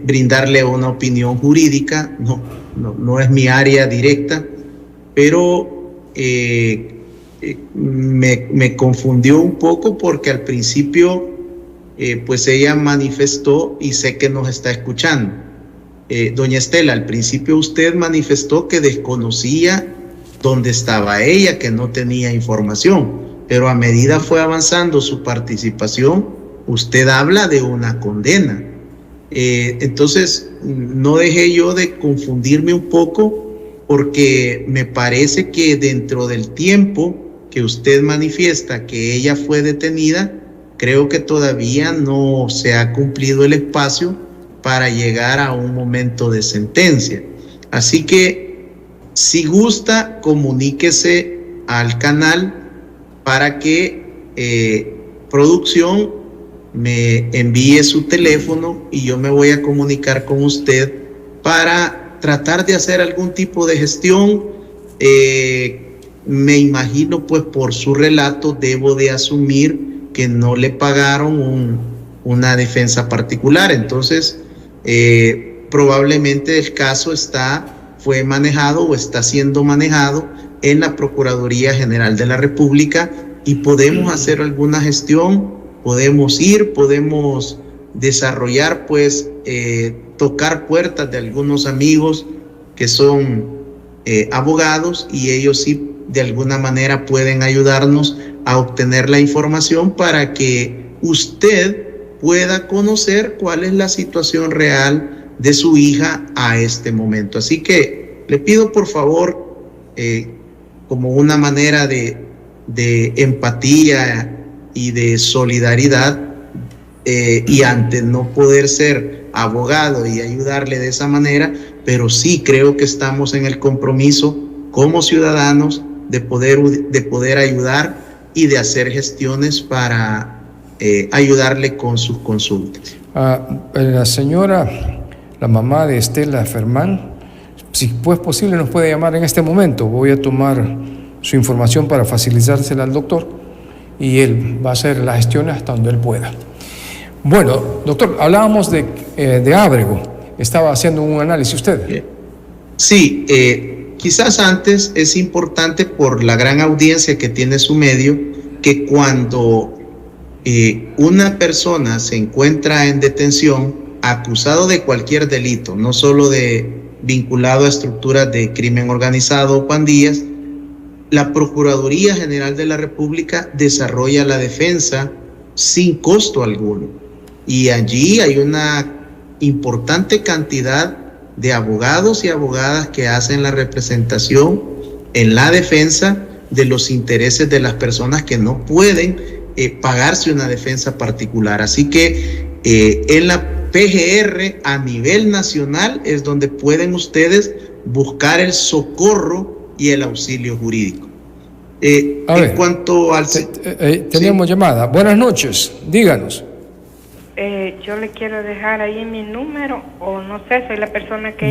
brindarle una opinión jurídica, no es mi área directa, pero me confundió un poco porque al principio pues ella manifestó, y sé que nos está escuchando, doña Estela, al principio usted manifestó que desconocía dónde estaba ella, que no tenía información, pero a medida fue avanzando su participación, usted habla de una condena. Entonces no dejé yo de confundirme un poco, porque me parece que dentro del tiempo que usted manifiesta que ella fue detenida, creo que todavía no se ha cumplido el espacio para llegar a un momento de sentencia. Así que, si gusta, comuníquese al canal para que producción me envíe su teléfono y yo me voy a comunicar con usted para tratar de hacer algún tipo de gestión. Me imagino, pues por su relato, debo de asumir que no le pagaron una defensa particular. Entonces, probablemente el caso fue manejado o está siendo manejado en la Procuraduría General de la República, y podemos hacer alguna gestión, podemos desarrollar, pues, tocar puertas de algunos amigos que son abogados, y ellos sí de alguna manera pueden ayudarnos a obtener la información para que usted pueda conocer cuál es la situación real de su hija a este momento. Así que le pido, por favor, como una manera de empatía y de solidaridad, y ante no poder ser abogado y ayudarle de esa manera, pero sí creo que estamos en el compromiso como ciudadanos de poder ayudar y de hacer gestiones para ayudarle con sus consultas. La señora, la mamá de Estela Fermán, si pues posible nos puede llamar en este momento. Voy a tomar su información para facilitársela al doctor y él va a hacer las gestiones hasta donde él pueda. Bueno, doctor, hablábamos de Ábrego. Estaba haciendo un análisis usted. Sí, quizás antes es importante, por la gran audiencia que tiene su medio, que cuando una persona se encuentra en detención acusado de cualquier delito, no solo vinculado a estructuras de crimen organizado o pandillas, la Procuraduría General de la República desarrolla la defensa sin costo alguno. Y allí hay una importante cantidad de abogados y abogadas que hacen la representación en la defensa de los intereses de las personas que no pueden pagarse una defensa particular. Así que en la PGR a nivel nacional es donde pueden ustedes buscar el socorro y el auxilio jurídico. En cuanto al... Teníamos llamada. Buenas noches, díganos. Yo le quiero dejar ahí mi número, o no sé, soy la persona que...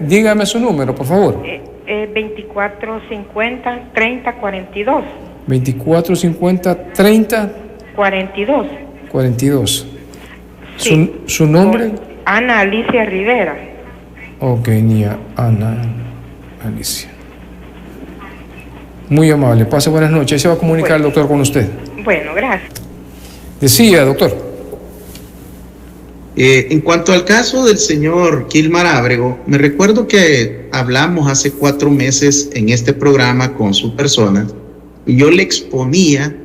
Dígame su número, por favor. 2450-3042. 2450-3042. Sí. ¿Su nombre? Ana Alicia Rivera. Ok, Ana Alicia. Muy amable, pase buenas noches. Se va a comunicar el doctor con usted. Bueno, gracias. Decía, doctor. En cuanto al caso del señor Kilmar Ábrego, me recuerdo que hablamos hace 4 meses en este programa con su persona, y yo le exponía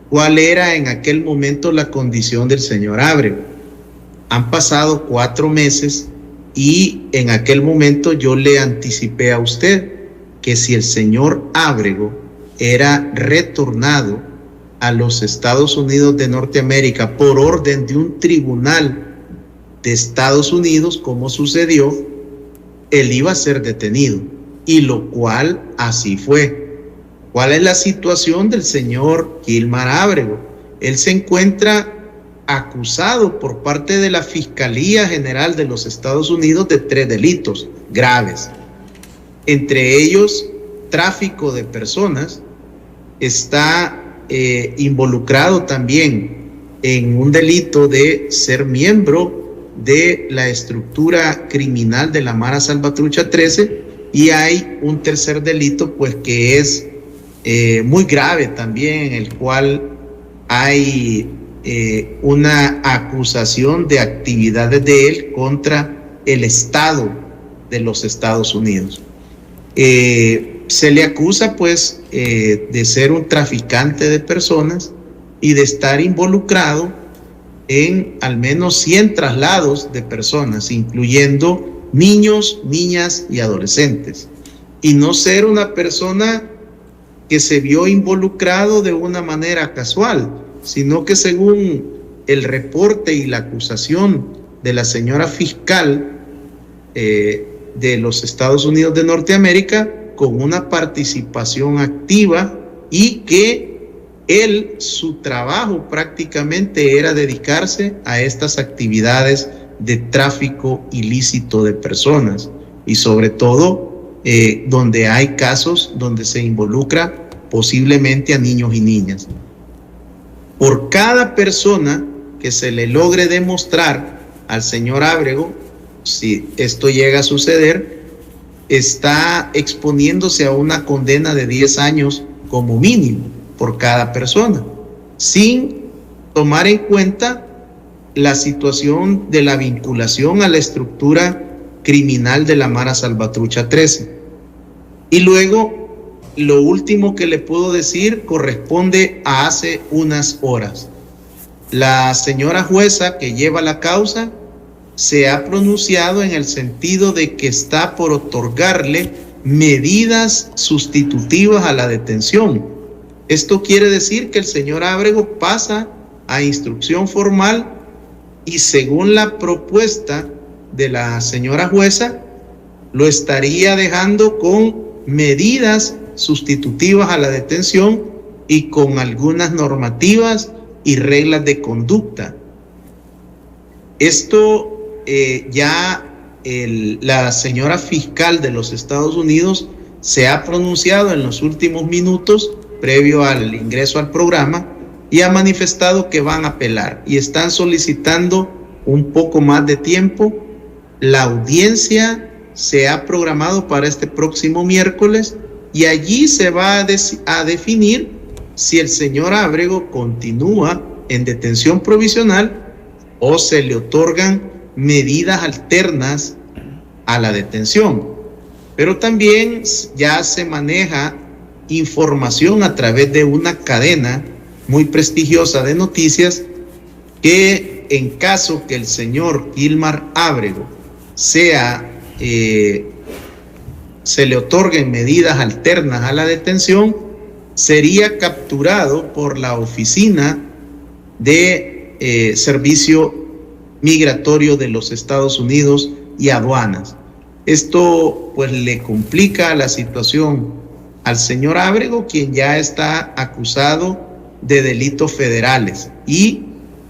cuál era en aquel momento la condición del señor Ábrego. Han pasado 4 meses y en aquel momento yo le anticipé a usted que si el señor Ábrego era retornado a los Estados Unidos de Norteamérica por orden de un tribunal de Estados Unidos, como sucedió, él iba a ser detenido, y lo cual así fue. ¿Cuál es la situación del señor Kilmar Ábrego? Él se encuentra acusado por parte de la Fiscalía General de los Estados Unidos de 3 delitos graves, entre ellos tráfico de personas. Está involucrado también en un delito de ser miembro de la estructura criminal de la Mara Salvatrucha 13, y hay un tercer delito, pues, que es muy grave también, en el cual hay una acusación de actividades de él contra el Estado de los Estados Unidos. Se le acusa pues de ser un traficante de personas y de estar involucrado en al menos 100 traslados de personas, incluyendo niños, niñas y adolescentes, y no ser una persona que se vio involucrado de una manera casual, sino que según el reporte y la acusación de la señora fiscal de los Estados Unidos de Norteamérica, con una participación activa, y que su trabajo prácticamente era dedicarse a estas actividades de tráfico ilícito de personas, y sobre todo donde hay casos donde se involucra posiblemente a niños y niñas. Por cada persona que se le logre demostrar al señor Ábrego, si esto llega a suceder, está exponiéndose a una condena de 10 años como mínimo por cada persona, sin tomar en cuenta la situación de la vinculación a la estructura criminal de la Mara Salvatrucha 13. Y luego, lo último que le puedo decir corresponde a hace unas horas. La señora jueza que lleva la causa se ha pronunciado en el sentido de que está por otorgarle medidas sustitutivas a la detención. Esto quiere decir que el señor Ábrego pasa a instrucción formal, y según la propuesta de la señora jueza, lo estaría dejando con medidas sustitutivas a la detención y con algunas normativas y reglas de conducta. Esto la señora fiscal de los Estados Unidos se ha pronunciado en los últimos minutos previo al ingreso al programa, y ha manifestado que van a apelar y están solicitando un poco más de tiempo. La audiencia se ha programado para este próximo miércoles, y allí se va a definir si el señor Ábrego continúa en detención provisional o se le otorgan medidas alternas a la detención. Pero también ya se maneja información a través de una cadena muy prestigiosa de noticias, que en caso que el señor Gilmar Ábrego se le otorguen medidas alternas a la detención, sería capturado por la Oficina de Servicio Migratorio de los Estados Unidos y Aduanas. Esto pues le complica la situación al señor Ábrego, quien ya está acusado de delitos federales, y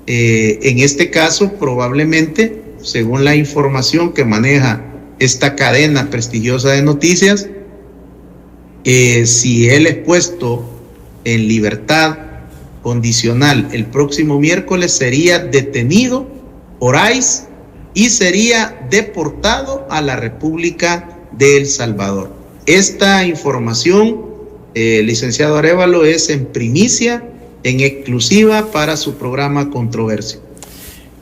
en este caso probablemente, según la información que maneja esta cadena prestigiosa de noticias, si él es puesto en libertad condicional el próximo miércoles, sería detenido por ICE y sería deportado a la República de El Salvador. Esta información, licenciado Arévalo, es en primicia, en exclusiva para su programa Controversia.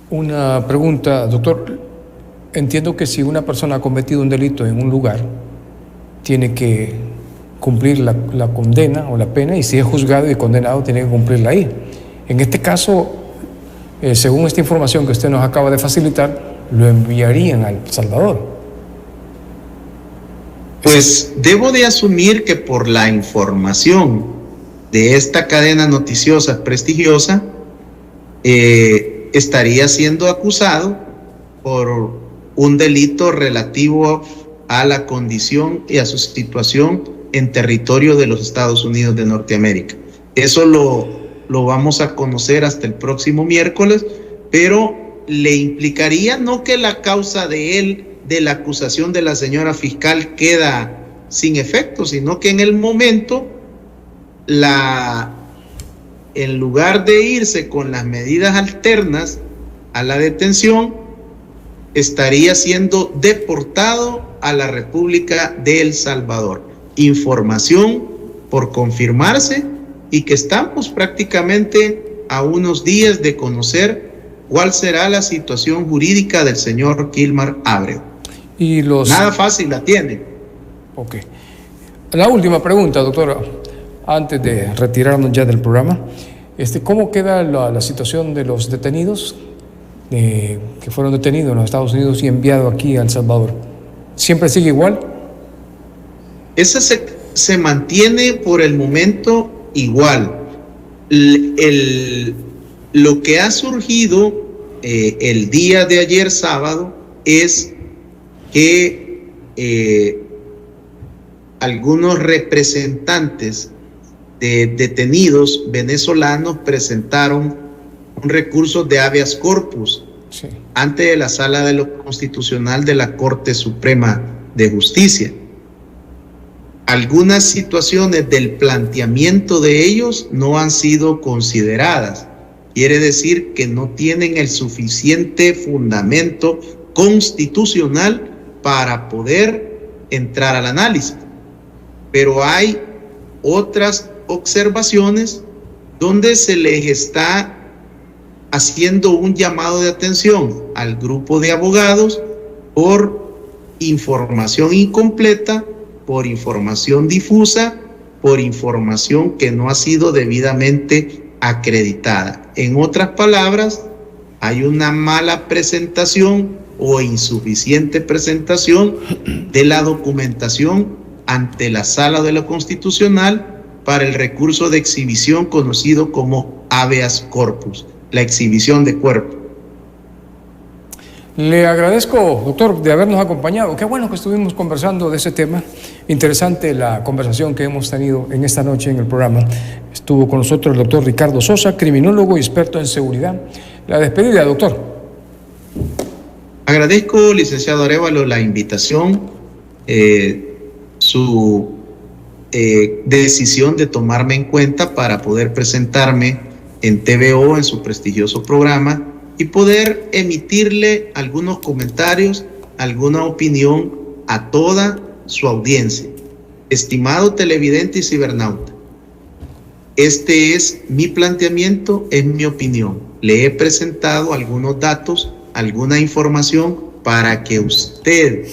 Una pregunta, doctor. Entiendo que si una persona ha cometido un delito en un lugar, tiene que cumplir la condena o la pena, y si es juzgado y condenado, tiene que cumplirla ahí. En este caso, según esta información que usted nos acaba de facilitar, lo enviarían a El Salvador. Pues debo de asumir que por la información de esta cadena noticiosa prestigiosa, estaría siendo acusado por un delito relativo a la condición y a su situación en territorio de los Estados Unidos de Norteamérica. Eso lo vamos a conocer hasta el próximo miércoles, pero le implicaría no que la causa de él, de la acusación de la señora fiscal, queda sin efecto, sino que en el momento, en lugar de irse con las medidas alternas a la detención, estaría siendo deportado a la República de El Salvador. Información por confirmarse y que estamos prácticamente a unos días de conocer cuál será la situación jurídica del señor Kilmar Abreu. Nada fácil la tiene. Ok. La última pregunta, doctora, antes de retirarnos ya del programa. ¿Cómo queda la situación de los detenidos que fueron detenidos en los Estados Unidos y enviados aquí a El Salvador? ¿Siempre sigue igual? Esa se mantiene por el momento igual. Lo que ha surgido el día de ayer sábado es que algunos representantes de detenidos venezolanos presentaron un recurso de habeas corpus ante la Sala de lo Constitucional de la Corte Suprema de Justicia. Algunas situaciones del planteamiento de ellos no han sido consideradas. Quiere decir que no tienen el suficiente fundamento constitucional para poder entrar al análisis. Pero hay otras observaciones donde se les está haciendo un llamado de atención al grupo de abogados por información incompleta, por información difusa, por información que no ha sido debidamente acreditada. En otras palabras, hay una mala presentación o insuficiente presentación de la documentación ante la Sala de lo Constitucional para el recurso de exhibición conocido como habeas corpus, la exhibición de cuerpo. Le agradezco, doctor, de habernos acompañado. Qué bueno que estuvimos conversando de ese tema. Interesante la conversación que hemos tenido en esta noche en el programa. Estuvo con nosotros el doctor Ricardo Sosa, criminólogo y experto en seguridad. La despedida, doctor. Agradezco, licenciado Arévalo, la invitación, su decisión de tomarme en cuenta para poder presentarme en TVO, en su prestigioso programa, y poder emitirle algunos comentarios, alguna opinión a toda su audiencia. Estimado televidente y cibernauta, este es mi planteamiento, es mi opinión. Le he presentado algunos datos, alguna información para que usted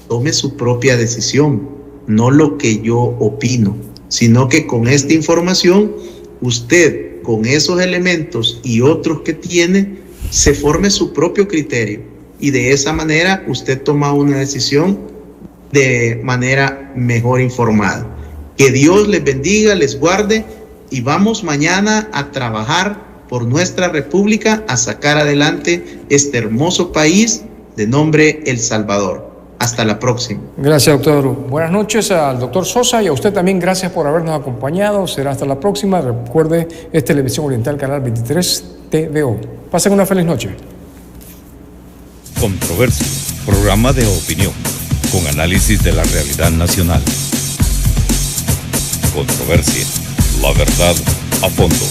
tome su propia decisión, no lo que yo opino, sino que con esta información usted, con esos elementos y otros que tiene, se forme su propio criterio y de esa manera usted toma una decisión de manera mejor informada. Que Dios les bendiga, les guarde y vamos mañana a trabajar por nuestra república, a sacar adelante este hermoso país de nombre El Salvador. Hasta la próxima. Gracias, doctor. Buenas noches al doctor Sosa y a usted también. Gracias por habernos acompañado. Será hasta la próxima. Recuerde, es Televisión Oriental, Canal 23 TVO. Pasen una feliz noche. Controversia, programa de opinión, con análisis de la realidad nacional. Controversia, la verdad a fondo.